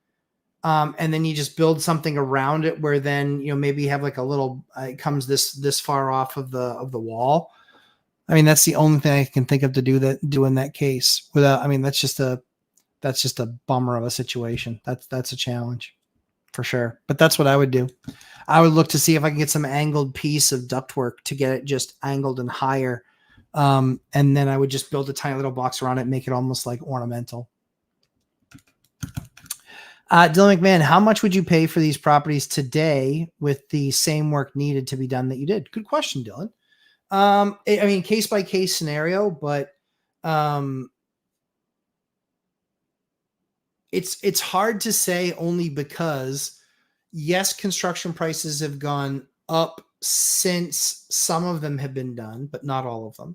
and then you just build something around it where then, maybe you have like a little, it comes this far off of the wall. I mean, that's the only thing I can think of to do in that case. Without, I mean, that's just a bummer of a situation. That's a challenge for sure. But that's what I would do. I would look to see if I can get some angled piece of ductwork to get it just angled and higher. And then I would just build a tiny little box around it and make it almost like ornamental. Dylan McMahon, how much would you pay for these properties today with the same work needed to be done that you did? Good question, Dylan. I mean, case by case scenario, but it's hard to say, only because yes, construction prices have gone up since some of them have been done, but not all of them.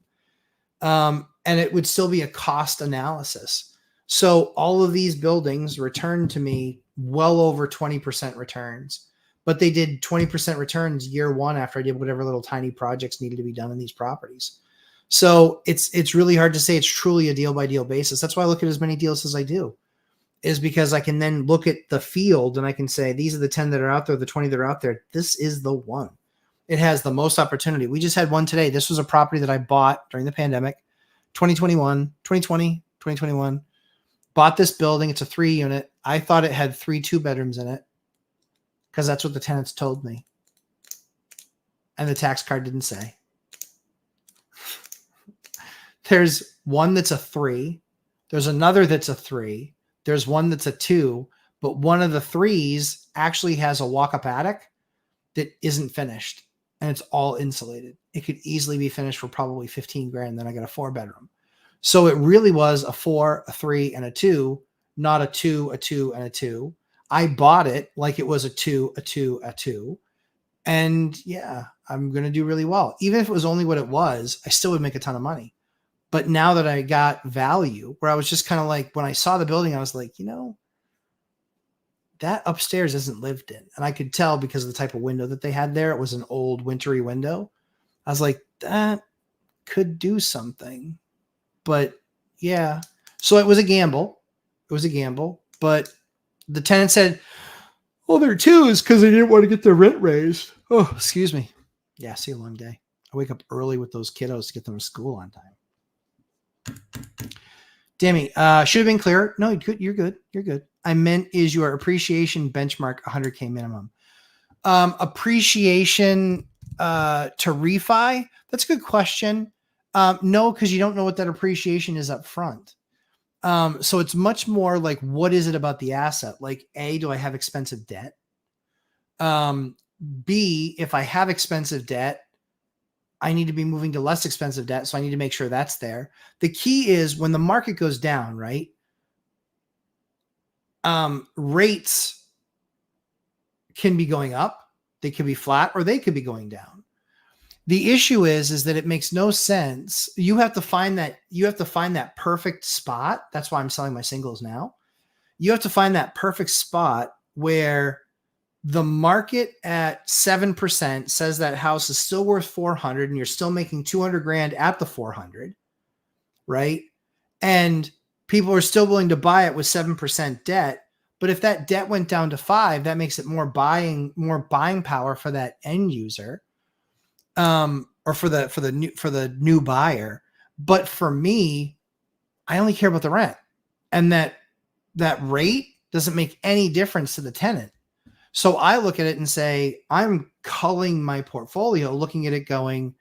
And it would still be a cost analysis. So all of these buildings returned to me well over 20% returns, but they did 20% returns year one after I did whatever little tiny projects needed to be done in these properties. So it's really hard to say it's truly a deal by deal basis. That's why I look at as many deals as I do, is because I can then look at the field and I can say, these are the 10 that are out there, the 20 that are out there. This is the one. It has the most opportunity. We just had one today. This was a property that I bought during the pandemic, 2021. Bought this building. It's a 3-unit. I thought it had 3 2-bedrooms in it because that's what the tenants told me. And the tax card didn't say. There's one that's a 3. There's another that's a 3. There's one that's a 2. But one of the 3s actually has a walk-up attic that isn't finished. And it's all insulated. It could easily be finished for probably 15 grand. Then I got a 4-bedroom. So it really was a 4, a 3, and a 2, not a 2, a 2, and a 2. I bought it like it was a 2, a 2, a 2. And yeah, I'm going to do really well. Even if it was only what it was, I still would make a ton of money. But now that I got value, where I was just kind of like, when I saw the building, I was like, that upstairs isn't lived in. And I could tell because of the type of window that they had there. It was an old wintry window. I was like, that could do something. But yeah, so it was a gamble. But the tenant said, well, there are 2s because they didn't want to get their rent raised. Oh, excuse me. Yeah, see, a long day. I wake up early with those kiddos to get them to school on time. Dammy, should have been clearer. No, you're good. I meant, is your appreciation benchmark 100K minimum? Appreciation to refi? That's a good question. No, because you don't know what that appreciation is up front. So it's much more like, what is it about the asset? Like, A, do I have expensive debt? B, if I have expensive debt, I need to be moving to less expensive debt. So I need to make sure that's there. The key is when the market goes down, right? Rates can be going up, they could be flat, or they could be going down. The issue is that it makes no sense. You have to find that perfect spot. That's why I'm selling my singles now. You have to find that perfect spot where the market at 7% says that house is still worth 400 and you're still making 200 grand at the 400, right? And people are still willing to buy it with 7% debt. But if that debt went down to 5, that makes it more buying power for that end user. Or for the new buyer. But for me, I only care about the rent, and that rate doesn't make any difference to the tenant. So I look at it and say, I'm culling my portfolio, looking at it going,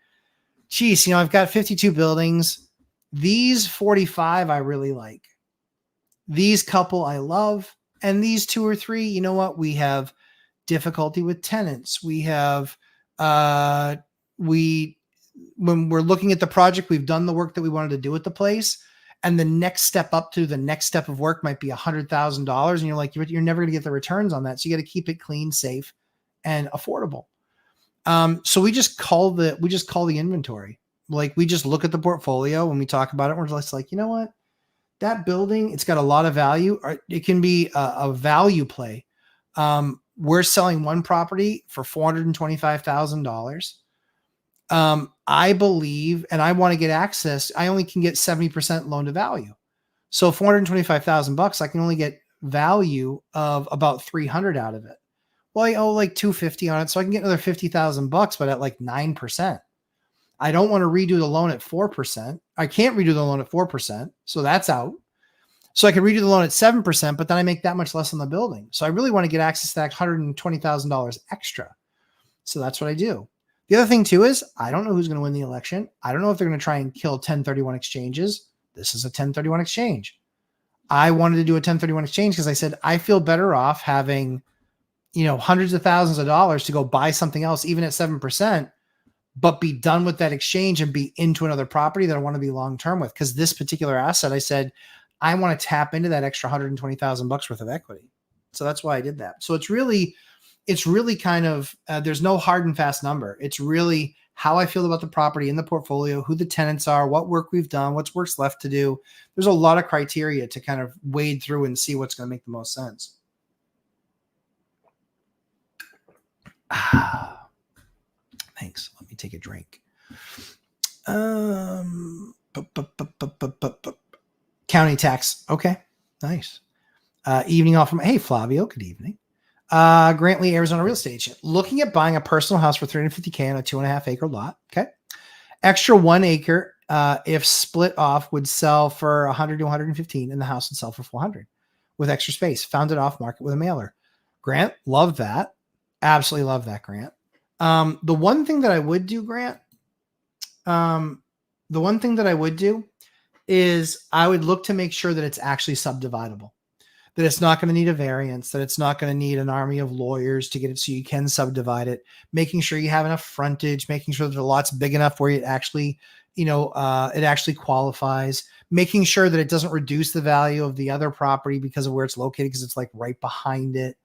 geez, I've got 52 buildings. These 45 I really like. These couple I love. And these 2 or 3, you know what? We have difficulty with tenants. We have, when we're looking at the project, we've done the work that we wanted to do at the place. And the next step of work might be $100,000. And you're like, you're never going to get the returns on that. So you got to keep it clean, safe, and affordable. So we just call the inventory. Like we just look at the portfolio when we talk about it. We're just like, you know what? That building, it's got a lot of value. Or it can be a value play. We're selling one property for $425,000. I believe, and I want to get access. I only can get 70% loan to value. So $425,000, I can only get value of about 300 out of it. Well, I owe like 250 on it, so I can get another $50,000, but at like 9%. I don't want to redo the loan at 4%. I can't redo the loan at 4%, so that's out. So I can redo the loan at 7%, but then I make that much less on the building. So I really want to get access to that $120,000 extra. So that's what I do. The other thing too is I don't know who's going to win the election. I don't know if they're going to try and kill 1031 exchanges. This is a 1031 exchange. I wanted to do a 1031 exchange because I said I feel better off having, hundreds of thousands of dollars to go buy something else, even at 7%, but be done with that exchange and be into another property that I want to be long-term with. Because this particular asset, I said, I want to tap into that extra $120,000 worth of equity. So that's why I did that. So it's really kind of, there's no hard and fast number. It's really how I feel about the property in the portfolio, who the tenants are, what work we've done, what's work's left to do. There's a lot of criteria to kind of wade through and see what's going to make the most sense. Thanks. Let me take a drink. County tax. Okay. Nice. Evening off from, hey, Flavio. Good evening. Grantley, Arizona real estate agent. Looking at buying a personal house for $350K on a 2.5 acre lot. Okay. Extra 1 acre, if split off, would sell for 100 to 115, and the house would sell for 400 with extra space. Found it off market with a mailer. Grant, love that. Absolutely love that, Grant. The one thing that I would do, Grant, is I would look to make sure that it's actually subdividable, that it's not going to need a variance, that it's not going to need an army of lawyers to get it so you can subdivide it, making sure you have enough frontage, making sure that the lot's big enough where it actually, it actually qualifies, making sure that it doesn't reduce the value of the other property because of where it's located, because it's like right behind it.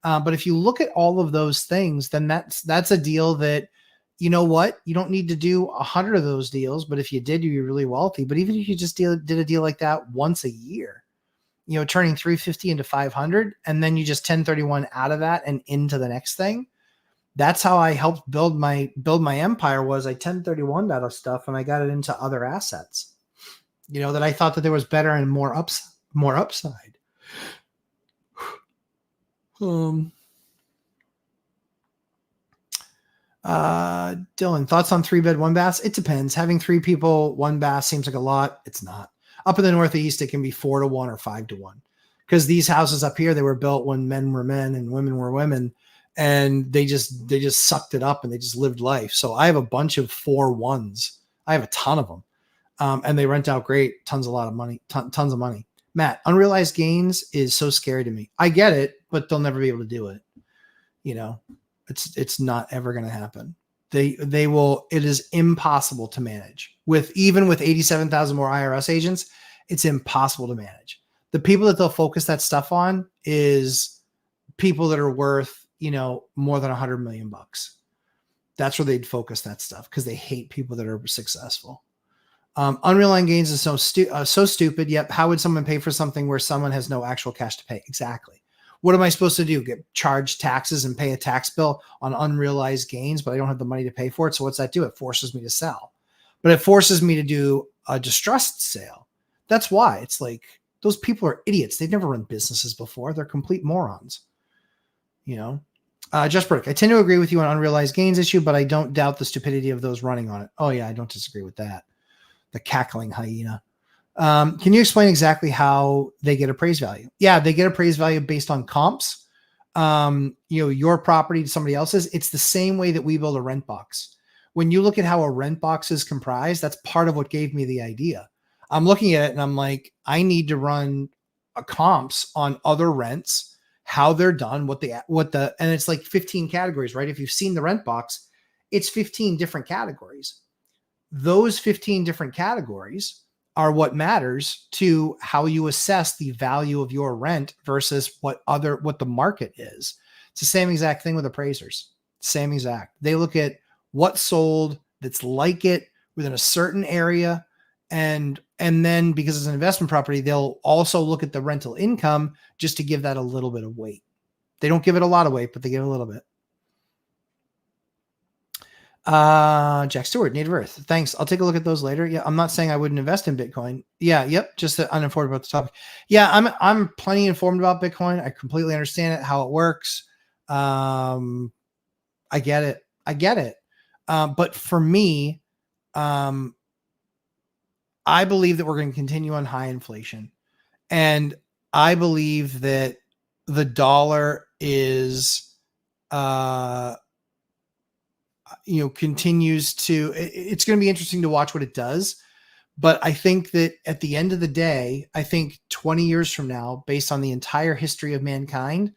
But if you look at all of those things, then that's a deal that, you know what, you don't need to do 100 of those deals, but if you did, you'd be really wealthy. But even if you just did a deal like that once a year, turning 350 into 500, and then you just 1031 out of that and into the next thing. That's how I helped build my empire. Was I 1031 out of stuff and I got it into other assets, that I thought that there was better and more upside. Dylan, thoughts on 3-bed, 1 bath? It depends. Having 3 people, 1 bath seems like a lot. It's not. Up in the Northeast, it can be 4 to 1 or 5 to 1, because these houses up here, they were built when men were men and women were women, and they just sucked it up and they just lived life. So I have a bunch of 4-1s. I have a ton of them, and they rent out great. Tons of money. Matt, unrealized gains is so scary to me. I get it, but they'll never be able to do it. It's not ever going to happen. They will. It is impossible to manage even with 87,000 more IRS agents. It's impossible to manage. The people that they'll focus that stuff on is people that are worth, more than $100 million. That's where they'd focus that stuff, because they hate people that are successful. Unrealized gains is so stupid. Yep. How would someone pay for something where someone has no actual cash to pay? Exactly. What am I supposed to do? Get charged taxes and pay a tax bill on unrealized gains, but I don't have the money to pay for it. So what's that do? It forces me to sell, but it forces me to do a distressed sale. That's why it's like, those people are idiots. They've never run businesses before. They're complete morons. Just Brick, I tend to agree with you on unrealized gains issue, but I don't doubt the stupidity of those running on it. Oh yeah, I don't disagree with that. The cackling hyena. Can you explain exactly how they get appraised value? Yeah, they get appraised value based on comps. Your property to somebody else's. It's the same way that we build a rent box. When you look at how a rent box is comprised, that's part of what gave me the idea. I'm looking at it and I'm like, I need to run a comps on other rents, how they're done, and it's like 15 categories, right? If you've seen the rent box, it's 15 different categories. Those 15 different categories are what matters to how you assess the value of your rent versus what the market is. It's the same exact thing with appraisers. Same exact. They look at what sold that's like it within a certain area. And then because it's an investment property, they'll also look at the rental income just to give that a little bit of weight. They don't give it a lot of weight, but they give it a little bit. Jack Stewart, Native Earth. Thanks. I'll take a look at those later. Yeah, I'm not saying I wouldn't invest in Bitcoin. Yeah, yep. Just uninformed about the topic. Yeah, I'm plenty informed about Bitcoin. I completely understand it, how it works. I get it. But for me, I believe that we're going to continue on high inflation. And I believe that the dollar is, continues to, it's going to be interesting to watch what it does. But I think that at the end of the day, I think 20 years from now, based on the entire history of mankind,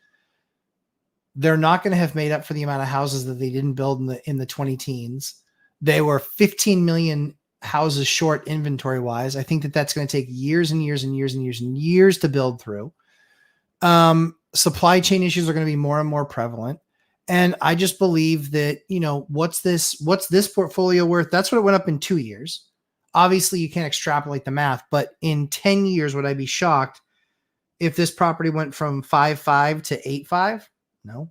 they're not going to have made up for the amount of houses that they didn't build in the 20 teens. They were 15 million houses short inventory wise. I think that that's going to take years and years and years and years and years to build through. Supply chain issues are going to be more and more prevalent. And I just believe that, what's this portfolio worth? That's what it went up in 2 years. Obviously you can't extrapolate the math, but in 10 years, would I be shocked if this property went from 5.5 to 8.5? No.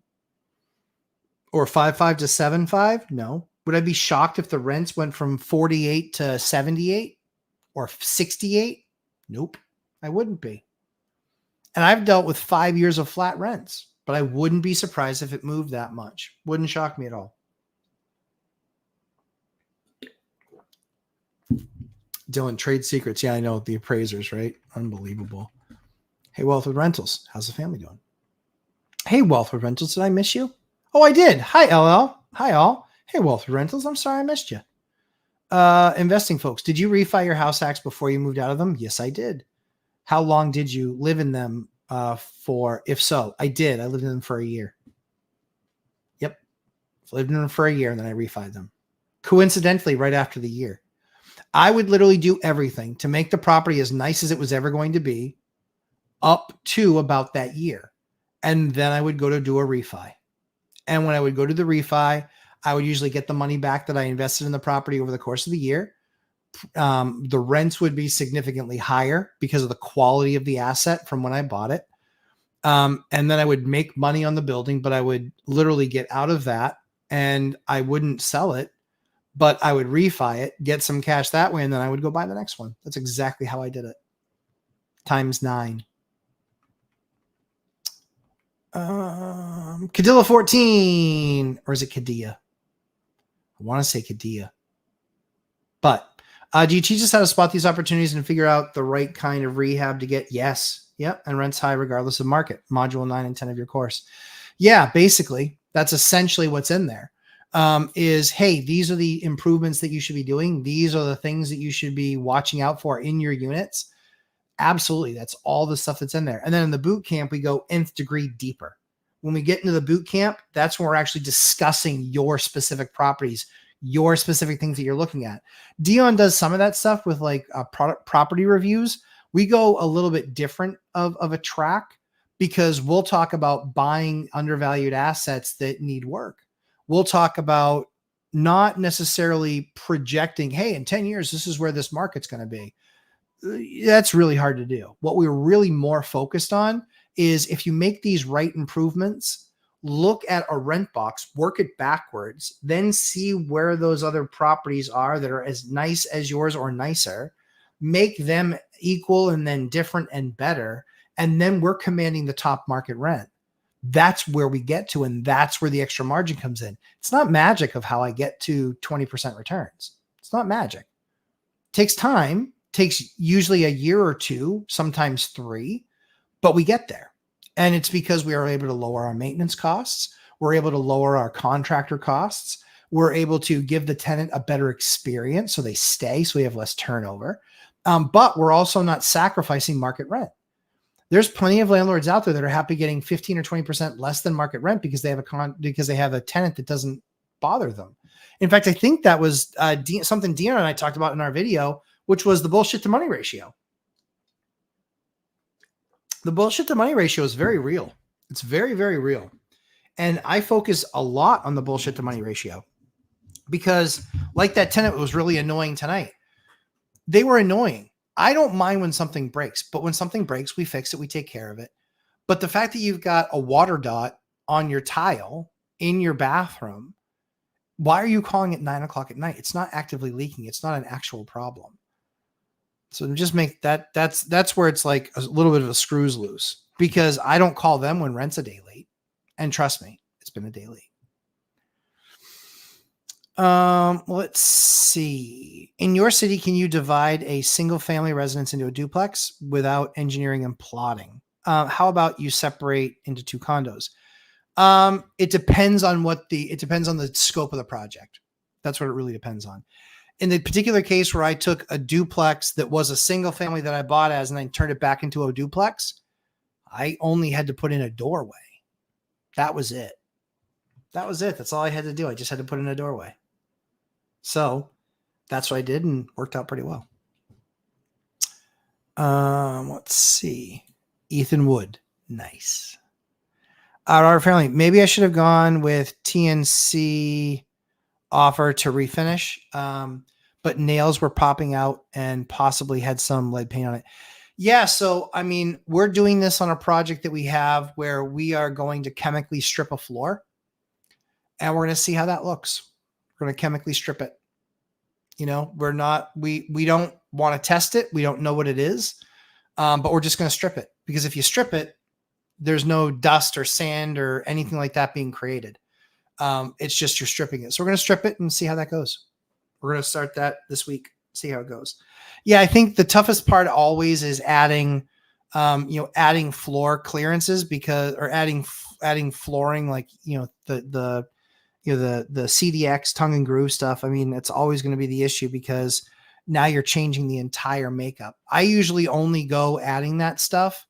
Or 5.5 to 7.5? No. Would I be shocked if the rents went from 48 to 78 or 68? Nope, I wouldn't be. And I've dealt with 5 years of flat rents, but I wouldn't be surprised if it moved that much. Wouldn't shock me at all. Dylan, trade secrets. Yeah, I know, the appraisers, right? Unbelievable. Hey, Wealthwood Rentals. How's the family doing? Hey, Wealthwood Rentals. Did I miss you? Oh, I did. Hi, LL. Hi, all. Hey, Wealthwood Rentals. I'm sorry I missed you. Investing folks. Did you refi your house hacks before you moved out of them? Yes, I did. How long did you live in them for? If so, I did. I lived in them for a year. Yep. Lived in them for a year and then I refied them. Coincidentally, right after the year. I would literally do everything to make the property as nice as it was ever going to be up to about that year. And then I would go to do a refi. And when I would go to the refi, I would usually get the money back that I invested in the property over the course of the year. The rents would be significantly higher because of the quality of the asset from when I bought it. And then I would make money on the building, but I would literally get out of that and I wouldn't sell it, but I would refi it, get some cash that way, and then I would go buy the next one. That's exactly how I did it. Times 9. Cadilla 14, or is it Cadilla? I want to say Cadilla. But do you teach us how to spot these opportunities and figure out the right kind of rehab to get? Yes. Yep. And rents high regardless of market. Module 9 and 10 of your course. Yeah, basically, that's essentially what's in there. Is, hey, these are the improvements that you should be doing. These are the things that you should be watching out for in your units. Absolutely. That's all the stuff that's in there. And then in the boot camp, we go nth degree deeper. When we get into the boot camp, that's when we're actually discussing your specific properties, your specific things that you're looking at. Dion does some of that stuff with like property reviews. We go a little bit different of a track because we'll talk about buying undervalued assets that need work. We'll talk about not necessarily projecting, hey, in 10 years, this is where this market's going to be. That's really hard to do. What we're really more focused on is if you make these right improvements, look at a rent box, work it backwards, then see where those other properties are that are as nice as yours or nicer, make them equal and then different and better. And then we're commanding the top market rent. That's where we get to. And that's where the extra margin comes in. It's not magic of how I get to 20% returns. It's not magic. It takes time. Takes usually a year or two, sometimes 3, but we get there. And it's because we are able to lower our maintenance costs. We're able to lower our contractor costs. We're able to give the tenant a better experience so they stay, so we have less turnover. But we're also not sacrificing market rent. There's plenty of landlords out there that are happy getting 15 or 20% less than market rent because they have a tenant that doesn't bother them. In fact, I think that was something Dion and I talked about in our video, which was the bullshit to money ratio. The bullshit to money ratio is very real. It's very, very real. And I focus a lot on the bullshit to money ratio because, like that tenant was really annoying tonight. They were annoying. I don't mind when something breaks, but when something breaks, we fix it, we take care of it. But the fact that you've got a water dot on your tile in your bathroom, why are you calling it 9 o'clock at night? It's not actively leaking. It's not an actual problem. So just make that's where it's like a little bit of a screws loose, because I don't call them when rent's a day late. And trust me, it's been a day late. Let's see. In your city, can you divide a single family residence into a duplex without engineering and plotting? How about you separate into 2 condos? It depends on the scope of the project. That's what it really depends on. In the particular case where I took a duplex that was a single family that I bought as, and I turned it back into a duplex, I only had to put in a doorway. That was it. That's all I had to do. I just had to put in a doorway. So that's what I did, and worked out pretty well. Let's see. Ethan Wood. Nice. Our family. Maybe I should have gone with TNC offer to refinish. But nails were popping out and possibly had some lead paint on it. Yeah. So, I mean, we're doing this on a project that we have where we are going to chemically strip a floor, and we're going to see how that looks. We're going to chemically strip it. We don't want to test it. We don't know what it is. But we're just going to strip it, because if you strip it, there's no dust or sand or anything like that being created. It's just you're stripping it. So we're going to strip it and see how that goes. We're going to start that this week, see how it goes. Yeah, I think the toughest part always is adding floor clearances, or adding flooring, like, the CDX tongue and groove stuff. I mean, it's always going to be the issue, because now you're changing the entire makeup. I usually only go adding that stuff.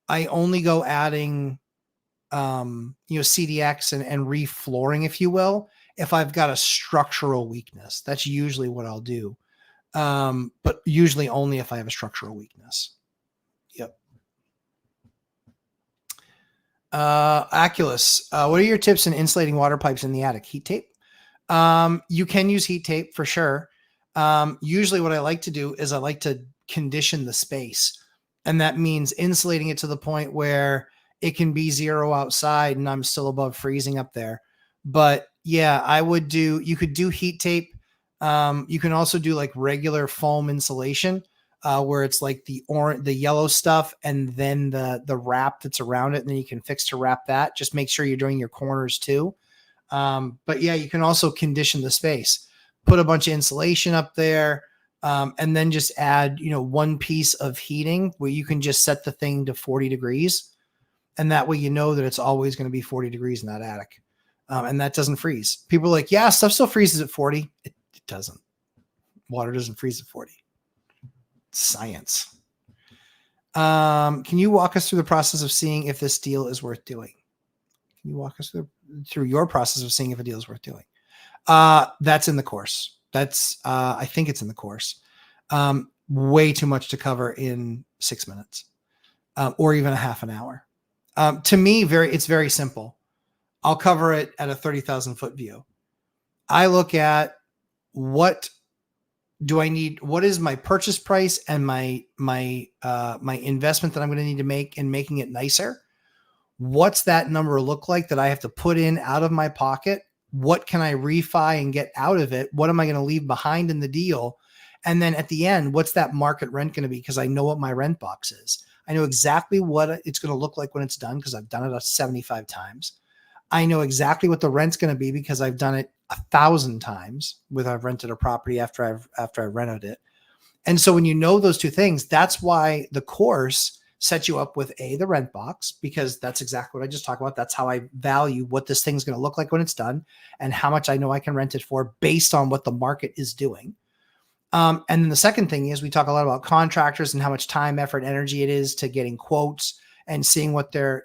I only go adding, CDX and reflooring, if you will, if I've got a structural weakness. That's usually what I'll do. But usually only if I have a structural weakness. Yep. Aculus, what are your tips in insulating water pipes in the attic? Heat tape. You can use heat tape for sure. Usually what I like to do is I like to condition the space, and that means insulating it to the point where it can be 0 outside and I'm still above freezing up there. But yeah, you could do heat tape. You can also do like regular foam insulation, where it's like the yellow stuff and then the wrap that's around it, and then you can fix to wrap that. Just make sure you're doing your corners too. But yeah, you can also condition the space, put a bunch of insulation up there, and then just add, 1 piece of heating where you can just set the thing to 40 degrees. And that way, that it's always going to be 40 degrees in that attic. And that doesn't freeze. People are like, yeah, stuff still freezes at 40. It doesn't. Water doesn't freeze at 40. Science. Can you walk us through the process of seeing if this deal is worth doing? Can you walk us through your process of seeing if a deal is worth doing? That's in the course. I think it's in the course. Way too much to cover in 6 minutes, or even a half an hour. To me, it's very simple. I'll cover it at a 30,000 foot view. I look at what do I need? What is my purchase price and my investment that I'm going to need to make in making it nicer? What's that number look like that I have to put in out of my pocket? What can I refi and get out of it? What am I going to leave behind in the deal? And then at the end, what's that market rent going to be? Because I know what my rent box is. I know exactly what it's going to look like when it's done, because I've done it 75 times. I know exactly what the rent's going to be because I've done it 1,000 times I've rented a property after I've rented it. And so when you know those 2 things, that's why the course sets you up with the rent box, because that's exactly what I just talked about. That's how I value what this thing's going to look like when it's done and how much I know I can rent it for based on what the market is doing. And then the second thing is we talk a lot about contractors and how much time, effort, energy it is to getting quotes and seeing what their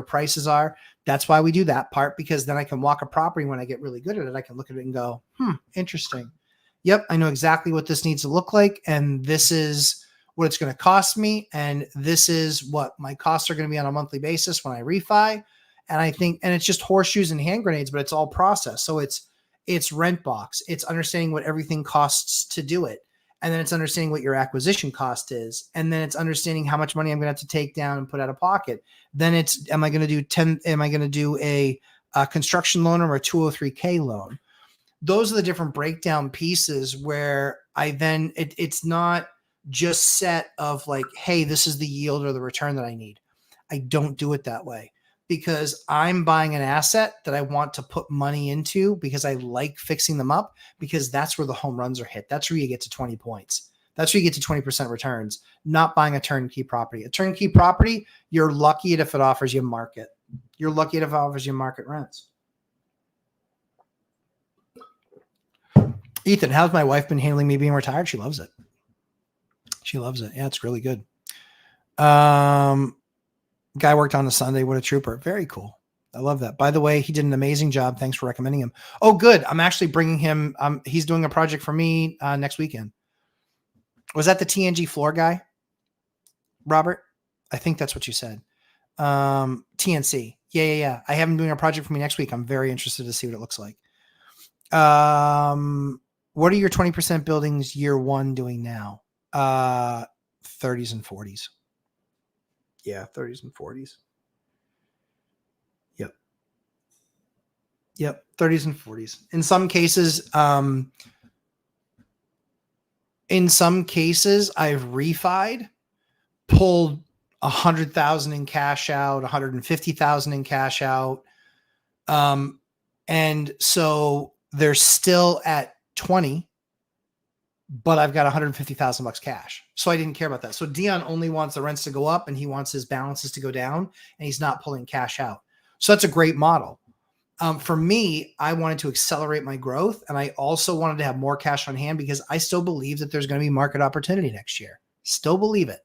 prices are. That's why we do that part, because then I can walk a property when I get really good at it. I can look at it and go, interesting. Yep. I know exactly what this needs to look like. And this is what it's going to cost me. And this is what my costs are going to be on a monthly basis when I refi. And I think, and it's just horseshoes and hand grenades, but it's all process. So it's rent box. It's understanding what everything costs to do it. And then it's understanding what your acquisition cost is. And then it's understanding how much money I'm going to have to take down and put out of pocket. Then it's, am I going to do a construction loan or a 203K loan? Those are the different breakdown pieces where I then, it's not just set of like, hey, this is the yield or the return that I need. I don't do it that way because I'm buying an asset that I want to put money into because I like fixing them up, because that's where the home runs are hit. That's where you get to 20 points. That's where you get to 20% returns, not buying a turnkey property. A turnkey property, you're lucky if it offers you market. You're lucky if it offers you market rents. Ethan, how's my wife been handling me being retired? She loves it. She loves it. Yeah, it's really good. Guy worked on a Sunday. What a trooper. Very cool. I love that. By the way, he did an amazing job. Thanks for recommending him. Oh, good. I'm actually bringing him. He's doing a project for me next weekend. Was that the TNG floor guy, Robert? I think that's what you said. TNC. Yeah. I have him doing a project for me next week. I'm very interested to see what it looks like. What are your 20% buildings year one doing now? 30s and 40s. Yeah, 30s and 40s. Yep, 30s and 40s. In some cases, I've refied, pulled 100,000 in cash out, 150,000 in cash out. And so they're still at 20, but I've got 150,000 bucks cash. So I didn't care about that. So Dion only wants the rents to go up and he wants his balances to go down and he's not pulling cash out. So that's a great model. For me, I wanted to accelerate my growth and I also wanted to have more cash on hand because I still believe that there's going to be market opportunity next year. Still believe it.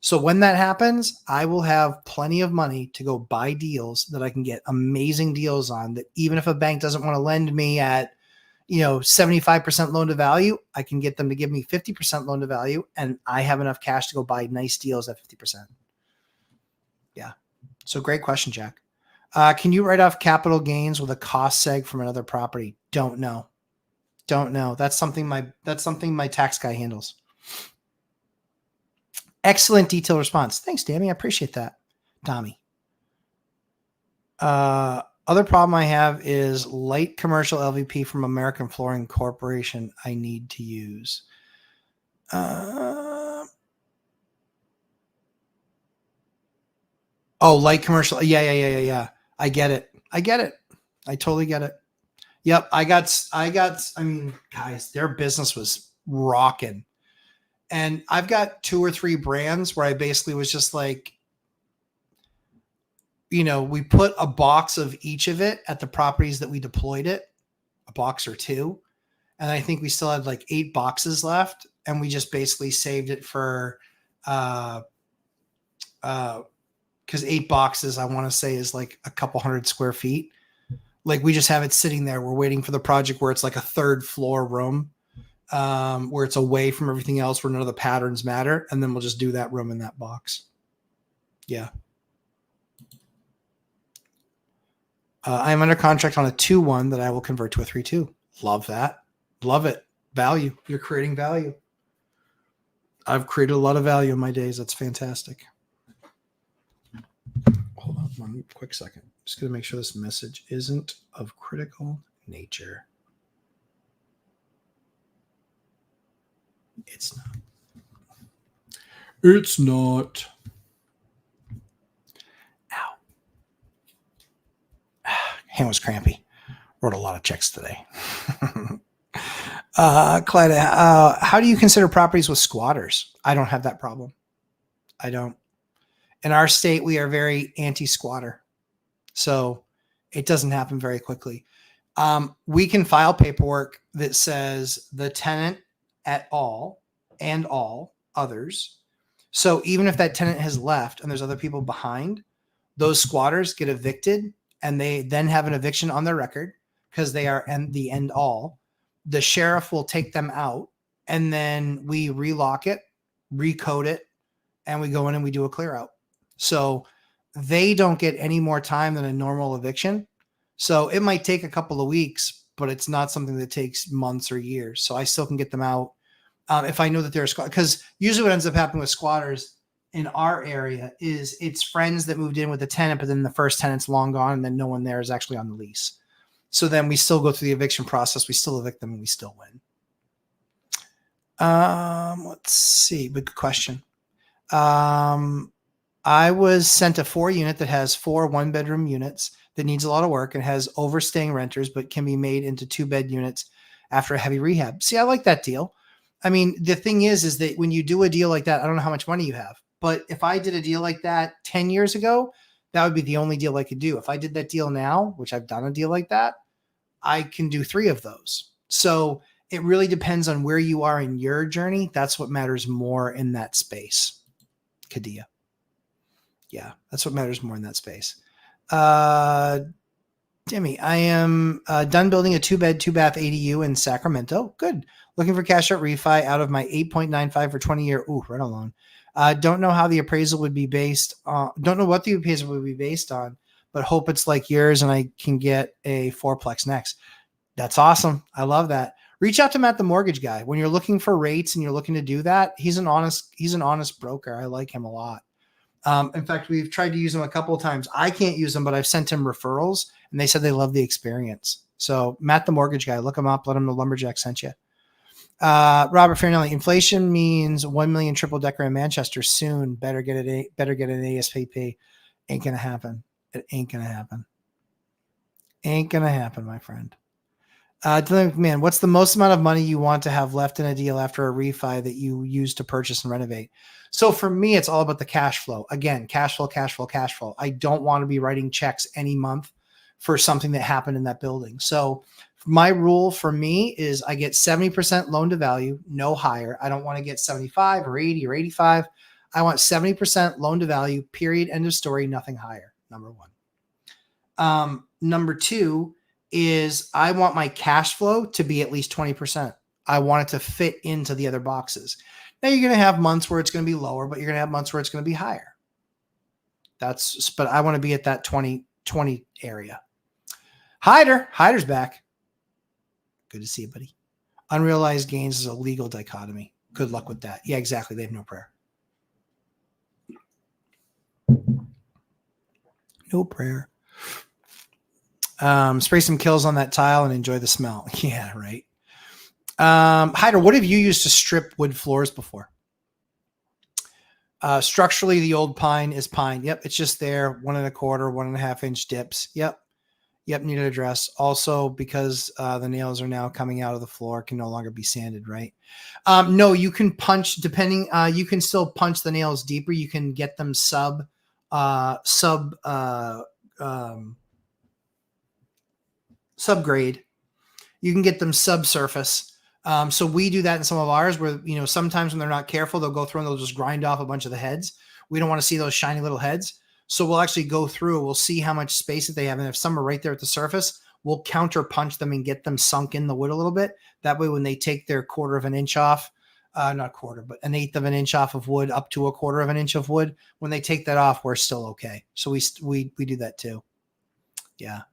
So when that happens, I will have plenty of money to go buy deals that I can get amazing deals on, that even if a bank doesn't want to lend me at 75% loan to value, I can get them to give me 50% loan to value and I have enough cash to go buy nice deals at 50%. Yeah. So great question, Jack. Can you write off capital gains with a cost seg from another property? Don't know. That's something my tax guy handles. Excellent detailed response. Thanks, Dammy. I appreciate that. Dami. Other problem I have is light commercial LVP from American Flooring Corporation I need to use. Light commercial. Yeah. I get it. I totally get it. Yep. I mean, guys, their business was rocking. And I've got 2 or 3 brands where I basically was just like, we put a box of each of it at the properties that we deployed it, a box or 2. And I think we still had like 8 boxes left. And we just basically saved it for, because 8 boxes, I want to say, is like a couple hundred square feet. Like we just have it sitting there. We're waiting for the project where it's like a 3rd floor room, where it's away from everything else, where none of the patterns matter. And then we'll just do that room in that box. Yeah. I am under contract on a 2-1 that I will convert to a 3-2. Love that. Love it. Value. You're creating value. I've created a lot of value in my days. That's fantastic. Hold on 1 quick second. Just going to make sure this message isn't of critical nature. It's not. It's not. Ow. Hand was crampy. Wrote a lot of checks today. Clyde, how do you consider properties with squatters? I don't have that problem. I don't. In our state, we are very anti-squatter. So it doesn't happen very quickly. We can file paperwork that says the tenant at all and all others. So even if that tenant has left and there's other people behind, those squatters get evicted and they then have an eviction on their record because they are the end all. The sheriff will take them out and then we relock it, recode it, and we go in and we do a clear out. So they don't get any more time than a normal eviction. So it might take a couple of weeks, but it's not something that takes months or years. So I still can get them out if I know that they're a squatter. Because usually what ends up happening with squatters in our area is it's friends that moved in with the tenant, but then the first tenant's long gone and then no one there is actually on the lease. So then we still go through the eviction process. We still evict them and we still win. Let's see. Good question. I was sent a 4-unit that has 4 one-bedroom units that needs a lot of work and has overstaying renters, but can be made into 2-bed units after a heavy rehab. See, I like that deal. I mean, the thing is that when you do a deal like that, I don't know how much money you have, but if I did a deal like that 10 years ago, that would be the only deal I could do. If I did that deal now, which I've done a deal like that, I can do 3 of those. So it really depends on where you are in your journey. That's what matters more in that space. Kadia. Yeah, that's what matters more in that space. Timmy, I am done building a 2-bed, 2-bath ADU in Sacramento. Good. Looking for cash out refi out of my 8.95 for 20-year. Ooh, right along. Don't know how the appraisal would be based on. Don't know what the appraisal would be based on, but hope it's like yours and I can get a 4-plex next. That's awesome. I love that. Reach out to Matt, the mortgage guy. When you're looking for rates and you're looking to do that, he's an honest broker. I like him a lot. In fact, we've tried to use him a couple of times. I can't use him, but I've sent him referrals and they said they love the experience. So Matt, the mortgage guy, look him up. Let him know Lumberjack sent you. Robert Farinelli, inflation means 1 million triple decker in Manchester soon. Better get an ASPP. Ain't going to happen. It ain't going to happen. Ain't going to happen, my friend. Man, what's the most amount of money you want to have left in a deal after a refi that you use to purchase and renovate? So for me, it's all about the cash flow. Again, cash flow, cash flow, cash flow. I don't want to be writing checks any month for something that happened in that building. So my rule for me is I get 70% loan to value, no higher. I don't want to get 75 or 80 or 85. I want 70% loan to value, period, end of story, nothing higher. Number one. Number two is I want my cash flow to be at least 20%. I want it to fit into the other boxes. Now you're going to have months where it's going to be lower, but you're going to have months where it's going to be higher. But I want to be at that 20 area. Hyder's back. Good to see you, buddy. Unrealized gains is a legal dichotomy. Good luck with that. Yeah, exactly. They have no prayer. No prayer. Spray some kills on that tile and enjoy the smell. Yeah, right. Hyder, what have you used to strip wood floors before? Structurally, the old pine is pine. Yep, it's just there. 1 1/4, 1.5 inch dips. Yep, need to address. Also, because the nails are now coming out of the floor, can no longer be sanded, right? No, you can punch, depending, you can still punch the nails deeper. You can get them subgrade. You can get them subsurface. So we do that in some of ours where, sometimes when they're not careful, they'll go through and they'll just grind off a bunch of the heads. We don't want to see those shiny little heads. So we'll actually go through, we'll see how much space that they have. And if some are right there at the surface, we'll counter punch them and get them sunk in the wood a little bit. That way, when they take their 1/4 of an inch off, not quarter, but 1/8 of an inch off of wood up to 1/4 of an inch of wood, when they take that off, we're still okay. So we do that too. Yeah.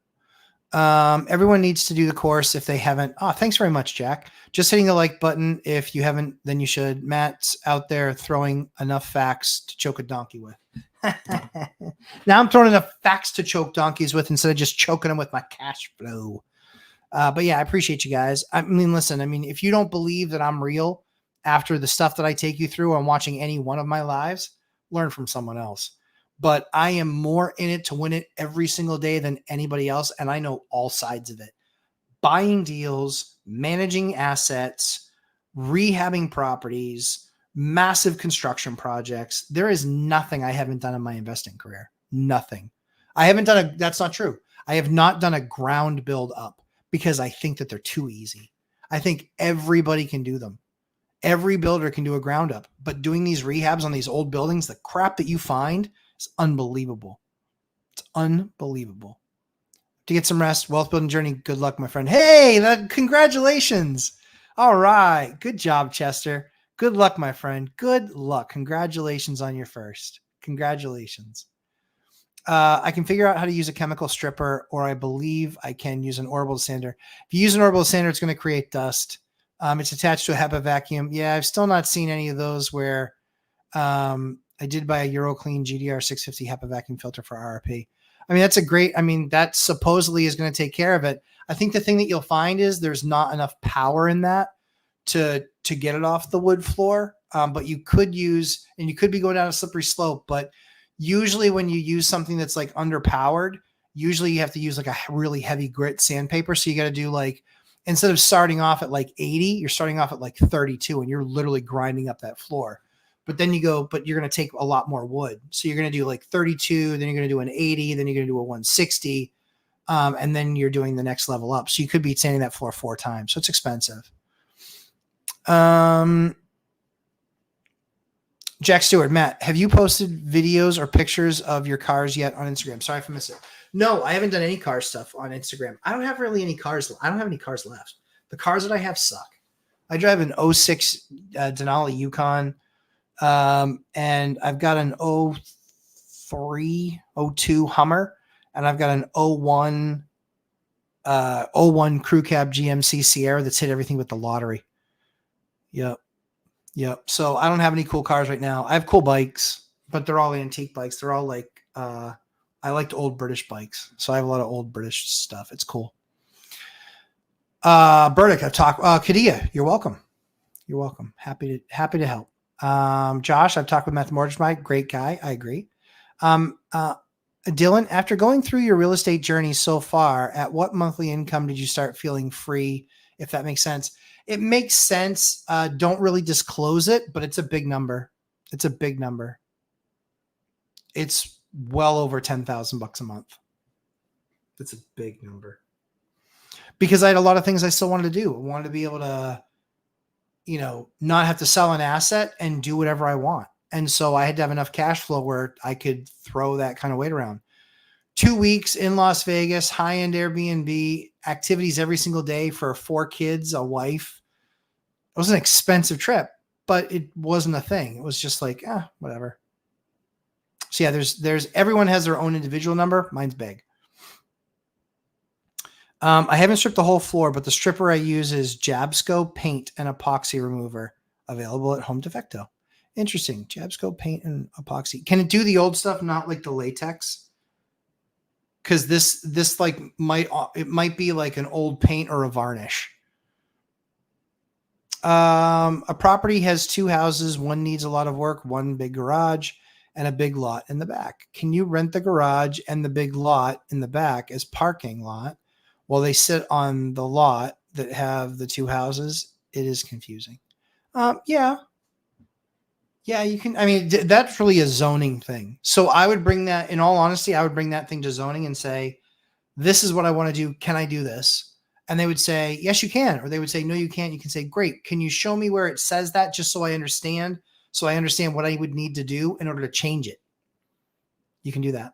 Everyone needs to do the course if they haven't. Oh, thanks very much, Jack. Just hitting the like button. If you haven't, then you should. Matt's out there throwing enough facts to choke a donkey with. Now I'm throwing enough facts to choke donkeys with instead of just choking them with my cash flow. But yeah, I appreciate you guys. I mean, listen, if you don't believe that I'm real after the stuff that I take you through on watching any one of my lives, learn from someone else. But I am more in it to win it every single day than anybody else. And I know all sides of it. Buying deals, managing assets, rehabbing properties, massive construction projects. There is nothing I haven't done in my investing career. Nothing. I haven't done that's not true. I have not done a ground build up because I think that they're too easy. I think everybody can do them. Every builder can do a ground up, but doing these rehabs on these old buildings, the crap that you find, it's unbelievable. It's unbelievable. To get some rest, wealth building journey. Good luck, my friend. Hey, congratulations. All right. Good job, Chester. Good luck, my friend. Good luck. Congratulations on your first. Congratulations. I can figure out how to use a chemical stripper, or I believe I can use an orbital sander. If you use an orbital sander, it's going to create dust. It's attached to a HEPA vacuum. Yeah, I've still not seen any of those where I did buy a Euroclean GDR 650 HEPA vacuum filter for RRP. I mean, that's a great, I mean, that supposedly is going to take care of it. I think the thing that you'll find is there's not enough power in that to get it off the wood floor. But you could use, and you could be going down a slippery slope, but usually when you use something that's like underpowered, usually you have to use like a really heavy grit sandpaper. So you got to do like, instead of starting off at like 80, you're starting off at like 32 and you're literally grinding up that floor. But then you go, but you're going to take a lot more wood. So you're going to do like 32, then you're going to do an 80, then you're going to do a 160. And then you're doing the next level up. So you could be sanding that floor 4 times. So it's expensive. Jack Stewart, Matt, have you posted videos or pictures of your cars yet on Instagram? Sorry if I missed it. No, I haven't done any car stuff on Instagram. I don't have really any cars. I don't have any cars left. The cars that I have suck. I drive an 06 Denali Yukon, and I've got an 03, 02 Hummer, and I've got an 01 crew cab GMC Sierra that's hit everything with the lottery. Yep. So I don't have any cool cars right now. I have cool bikes, but they're all antique bikes. They're all like, I liked old British bikes. So I have a lot of old British stuff. It's cool. Burdick, I've talked, Kadia, you're welcome. You're welcome. Happy to help. Josh, I've talked with Matt the Mortgage Mike. Great guy. I agree. Dylan, after going through your real estate journey so far, at what monthly income did you start feeling free? If that makes sense. It makes sense. Don't really disclose it, but it's a big number. It's a big number. It's well over $10,000 a month. It's a big number. Because I had a lot of things I still wanted to do. I wanted to be able to, not have to sell an asset and do whatever I want. And so I had to have enough cash flow where I could throw that kind of weight around. 2 weeks in Las Vegas, high-end Airbnb, activities every single day for 4 kids, a wife. It was an expensive trip, but it wasn't a thing. It was just like, whatever. So yeah, there's everyone has their own individual number. Mine's big. I haven't stripped the whole floor, but the stripper I use is Jabsco paint and epoxy remover, available at Home Defecto. Interesting. Jabsco paint and epoxy. Can it do the old stuff, not like the latex? Because this like might be like an old paint or a varnish. A property has 2 houses. One needs a lot of work, one big garage, and a big lot in the back. Can you rent the garage and the big lot in the back as parking lot while they sit on the lot that have the 2 houses? It is confusing. Yeah, you can. I mean, that's really a zoning thing. So I would bring that, in all honesty, I would bring that thing to zoning and say, this is what I want to do. Can I do this? And they would say, yes, you can. Or they would say, no, you can't. You can say, great. Can you show me where it says that just so I understand? So I understand what I would need to do in order to change it. You can do that.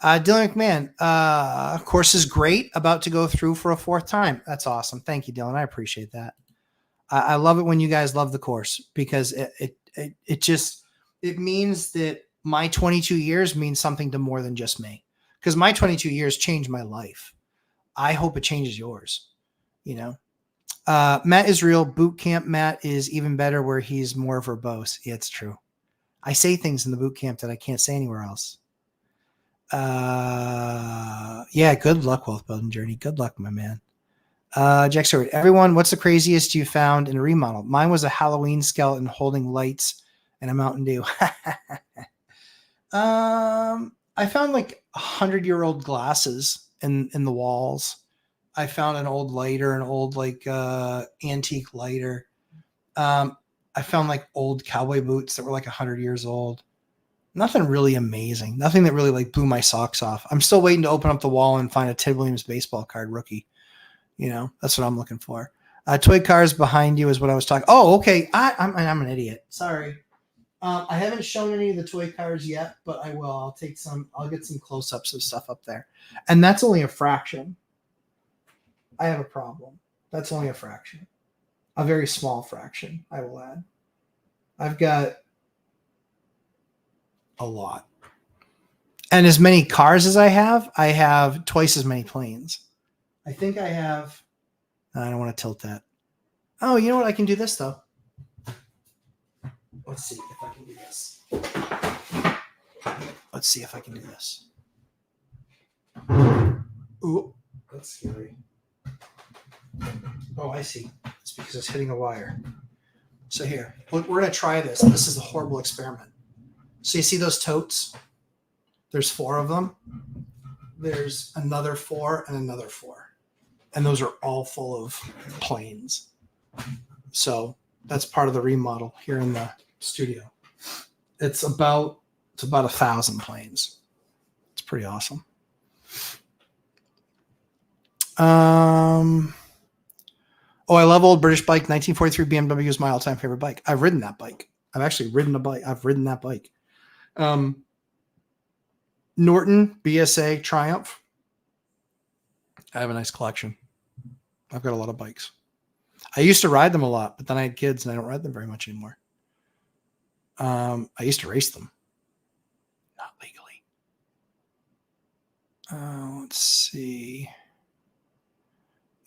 Dylan McMahon, course is great. About to go through for a 4th time. That's awesome. Thank you, Dylan. I appreciate that. I love it when you guys love the course, because it means that my 22 years means something to more than just me, because my 22 years changed my life. I hope it changes yours. Matt Israel, boot camp Matt is even better where he's more verbose. Yeah, it's true. I say things in the boot camp that I can't say anywhere else. Yeah, good luck, wealth building journey. Good luck, my man. Jack Stewart, everyone, what's the craziest you found in a remodel? Mine was a Halloween skeleton holding lights and a Mountain Dew. I found like 100-year-old glasses in the walls. I found an old lighter, an old like antique lighter. I found like old cowboy boots that were like 100 years old. Nothing really amazing. Nothing that really like blew my socks off. I'm still waiting to open up the wall and find a Ted Williams baseball card rookie. That's what I'm looking for. Toy cars behind you is what I was talking. Oh, okay. I'm an idiot. Sorry. I haven't shown any of the toy cars yet, but I will. I'll get some close-ups of stuff up there. And that's only a fraction. I have a problem. That's only a fraction. A very small fraction, I will add. I've got a lot. And as many cars as I have twice as many planes. I think I have. I don't want to tilt that. Oh, you know what? I can do this though. Let's see if I can do this. Let's see if I can do this. Ooh, that's scary. Oh, I see. It's because it's hitting a wire. So here, we're going to try this. This is a horrible experiment. So you see those totes? There's 4 of them. There's another 4 and another 4. And those are all full of planes. So that's part of the remodel here in the studio. It's about 1,000 planes. It's pretty awesome. Oh, I love old British bike. 1943 BMW is my all-time favorite bike. I've ridden that bike. I've actually ridden a bike. I've ridden that bike. Norton BSA Triumph. I have a nice collection. I've got a lot of bikes. I used to ride them a lot, but then I had kids and I don't ride them very much anymore. I used to race them. Not legally. Let's see.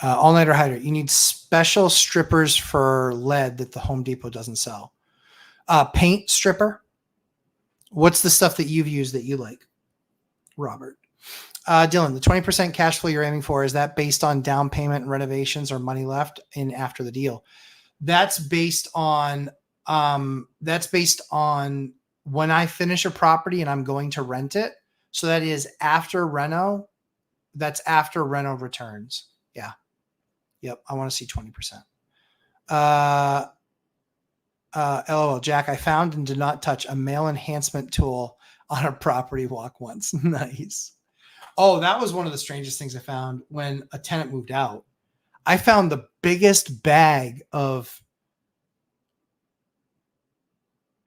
All-nighter hider. You need special strippers for lead that the Home Depot doesn't sell. Paint stripper. What's the stuff that you've used that you like, Robert? Dylan, the 20% cash flow you're aiming for, is that based on down payment and renovations or money left in after the deal? That's based on when I finish a property and I'm going to rent it. So that is after reno. That's after reno returns. Yeah. Yep. I want to see 20%. LOL, Jack, I found and did not touch a male enhancement tool on a property walk once. Nice. Oh, that was one of the strangest things I found when a tenant moved out. I found the biggest bag of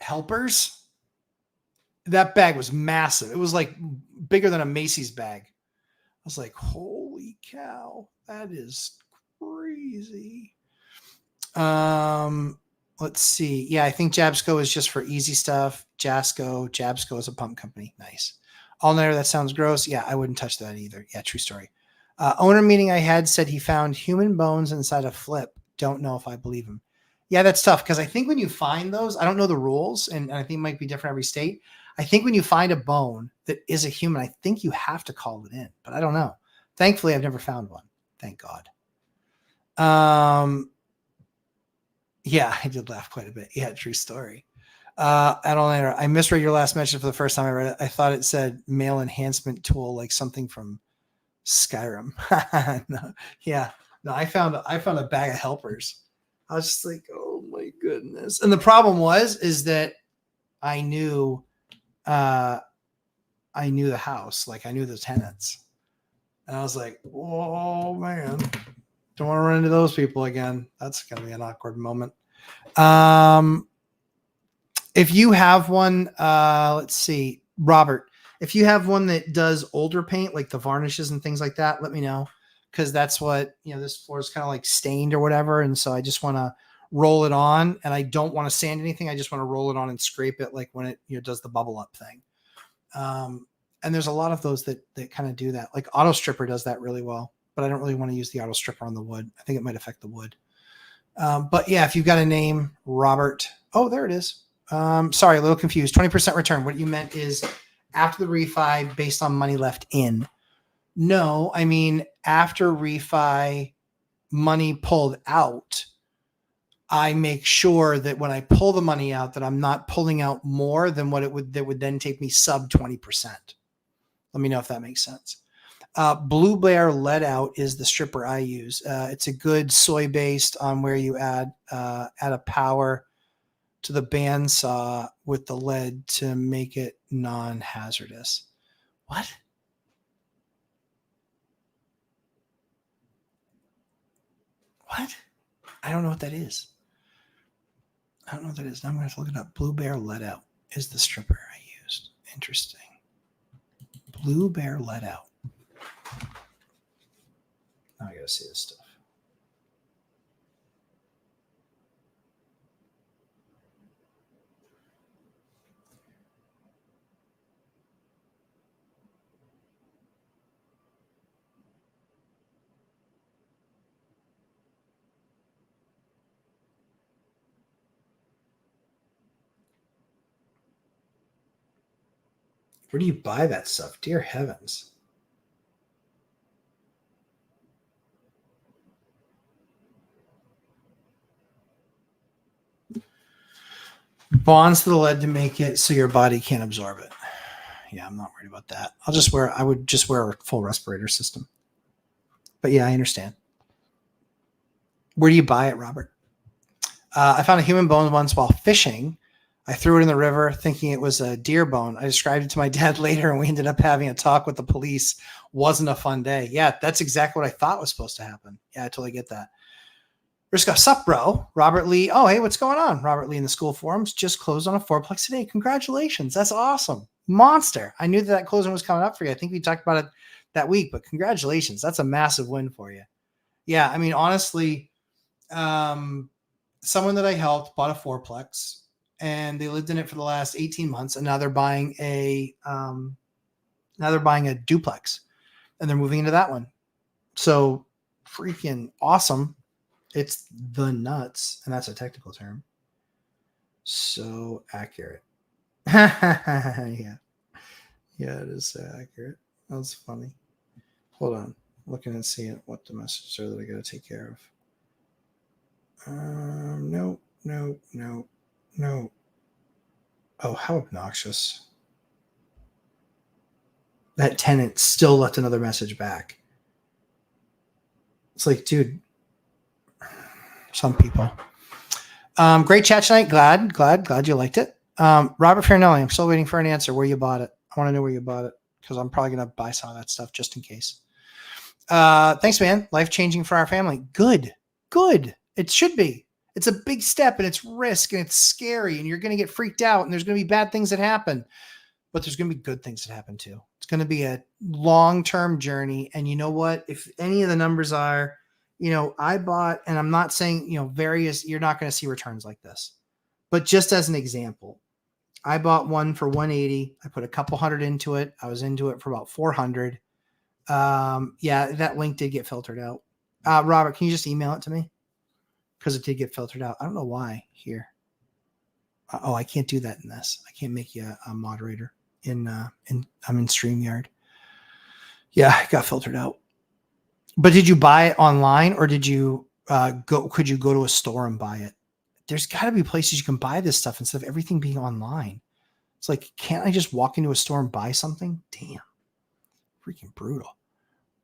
helpers. That bag was massive. It was like bigger than a Macy's bag. I was like, holy cow, that is crazy. Let's see. Yeah, I think Jabsco is just for easy stuff. Jabsco is a pump company. Nice. All-nighter, that sounds gross. Yeah, I wouldn't touch that either. Yeah, true story. Owner meeting I had said he found human bones inside a flip. Don't know if I believe him. Yeah, that's tough because I think when you find those, I don't know the rules, and I think it might be different every state. I think when you find a bone that is a human, I think you have to call it in, but I don't know. Thankfully, I've never found one. Thank God. Yeah, I did laugh quite a bit. Yeah, true story. I misread your last mention for the first time I read it. I thought it said male enhancement tool, like something from Skyrim. No, yeah, no, I found a bag of helpers. I was just like, oh my goodness. And the problem is that I knew the house, like I knew the tenants, and I was like, oh man, don't want to run into those people again. That's gonna be an awkward moment. If you have one, let's see, Robert, if you have one that does older paint, like the varnishes and things like that, let me know. Cause that's what, this floor is kind of like stained or whatever. And so I just want to roll it on, and I don't want to sand anything. I just want to roll it on and scrape it. Like when it, does the bubble up thing. And there's a lot of those that kind of do that. Like Auto Stripper does that really well, but I don't really want to use the Auto Stripper on the wood. I think it might affect the wood. But yeah, if you've got a name, Robert. Oh, there it is. Sorry, a little confused. 20% return. What you meant is after the refi based on money left in. No, I mean, after refi money pulled out, I make sure that when I pull the money out, that I'm not pulling out more than what that would then take me sub 20%. Let me know if that makes sense. Blue Bear Let Out is the stripper I use. It's a good soy based on where you add a power to the bandsaw with the lead to make it non-hazardous. What? What? I don't know what that is. Now I'm going to have to look it up. Blue Bear Let Out is the stripper I used. Interesting. Blue Bear Let Out. Now I got to see this stuff. Where do you buy that stuff? Dear heavens. Bonds to the lead to make it so your body can't absorb it. Yeah, I'm not worried about that. I would just wear a full respirator system. But yeah, I understand. Where do you buy it, Robert? I found a human bone once while fishing. I threw it in the river thinking it was a deer bone. I described it to my dad later and we ended up having a talk with the police. Wasn't a fun day. Yeah, that's exactly what I thought was supposed to happen. Yeah, I totally get that. Risco, sup, bro? Robert Lee. Oh, hey, what's going on? Robert Lee in the school forums just closed on a fourplex today. Congratulations. That's awesome. Monster. I knew that closing was coming up for you. I think we talked about it that week, but congratulations. That's a massive win for you. Yeah, I mean, honestly, someone that I helped bought a fourplex and they lived in it for the last 18 months and now they're buying a duplex and they're moving into that one. So freaking awesome. It's the nuts, and that's a technical term. So accurate. Yeah. Yeah, it is so accurate. That's funny. Hold on. Looking and seeing what the messages are that I got to take care of. No. Oh, how obnoxious. That tenant still left another message back. It's like, dude, some people. Great chat tonight. Glad you liked it. Robert Farinelli, I'm still waiting for an answer where you bought it. I want to know where you bought it because I'm probably going to buy some of that stuff just in case. Thanks, man. Life-changing for our family. Good. It should be. It's a big step and it's risk and it's scary and you're going to get freaked out and there's going to be bad things that happen, but there's going to be good things that happen too. It's going to be a long-term journey. And you know what? If any of the numbers are, I bought, and I'm not saying, you're not going to see returns like this, but just as an example, I bought one for 180. I put a couple hundred into it. I was into it for about 400. Yeah, that link did get filtered out. Robert, can you just email it to me? Because it did get filtered out. I don't know why here. I can't do that in this. I can't make you a moderator I'm in StreamYard. Yeah, it got filtered out. But did you buy it online or did you could you go to a store and buy it? There's got to be places you can buy this stuff instead of everything being online. It's like, can't I just walk into a store and buy something? Damn. Freaking brutal.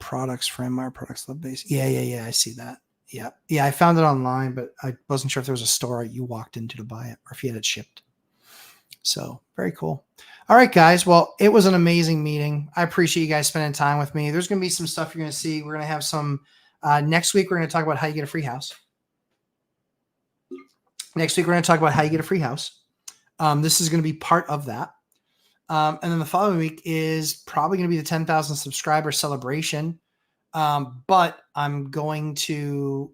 Products, Friendmart, products, Love Base. Yeah. I see that. Yeah. I found it online, but I wasn't sure if there was a store you walked into to buy it or if you had it shipped. So very cool. All right, guys. Well, it was an amazing meeting. I appreciate you guys spending time with me. There's going to be some stuff you're going to see. We're going to have some next week. We're going to talk about how you get a free house. Next week, we're going to talk about how you get a free house. This is going to be part of that. And then the following week is probably going to be the 10,000 subscriber celebration. But I'm going to,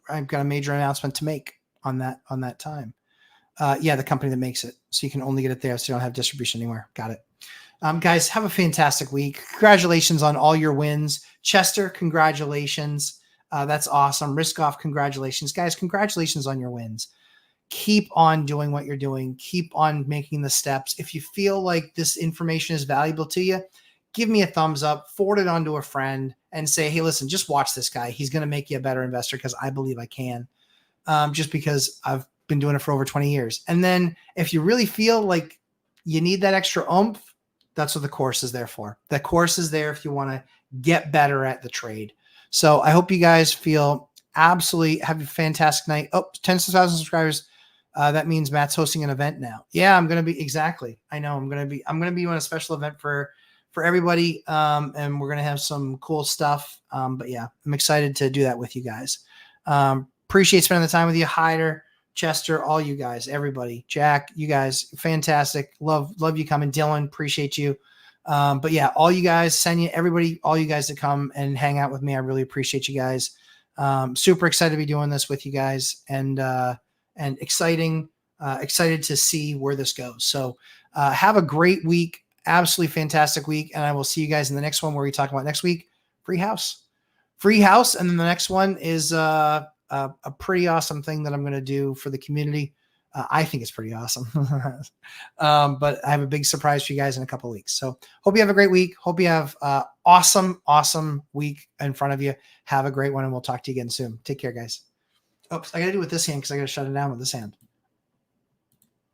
I've got a major announcement to make on that time. The company that makes it. So you can only get it there. So you don't have distribution anywhere. Got it. Guys, have a fantastic week. Congratulations on all your wins. Chester, congratulations. That's awesome. Riskoff, congratulations. Guys, congratulations on your wins. Keep on doing what you're doing. Keep on making the steps. If you feel like this information is valuable to you, give me a thumbs up, forward it on to a friend and say, hey, listen, just watch this guy. He's going to make you a better investor because I believe I can. Just because I've been doing it for over 20 years. And then if you really feel like you need that extra oomph, that's what the course is there for. The course is there if you want to get better at the trade. So I hope you guys feel absolutely have a fantastic night. 10,000 subscribers. That means Matt's hosting an event now. Yeah, I'm going to be exactly. I know I'm going to be doing a special event for everybody. And we're going to have some cool stuff. But yeah, I'm excited to do that with you guys. Appreciate spending the time with you, Hyder, Chester, all you guys, everybody, Jack, you guys, fantastic. Love you coming. Dylan, appreciate you. But yeah, all you guys, everybody, all you guys to come and hang out with me. I really appreciate you guys. Super excited to be doing this with you guys and excited to see where this goes. So have a great week, absolutely fantastic week. And I will see you guys in the next one where we talk about next week, free house. And then the next one is a pretty awesome thing that I'm going to do for the community. I think it's pretty awesome. But I have a big surprise for you guys in a couple of weeks. So hope you have a great week. Hope you have awesome week in front of you. Have a great one, and we'll talk to you again soon. Take care, guys. Oops, I got to do it with this hand because I got to shut it down with this hand.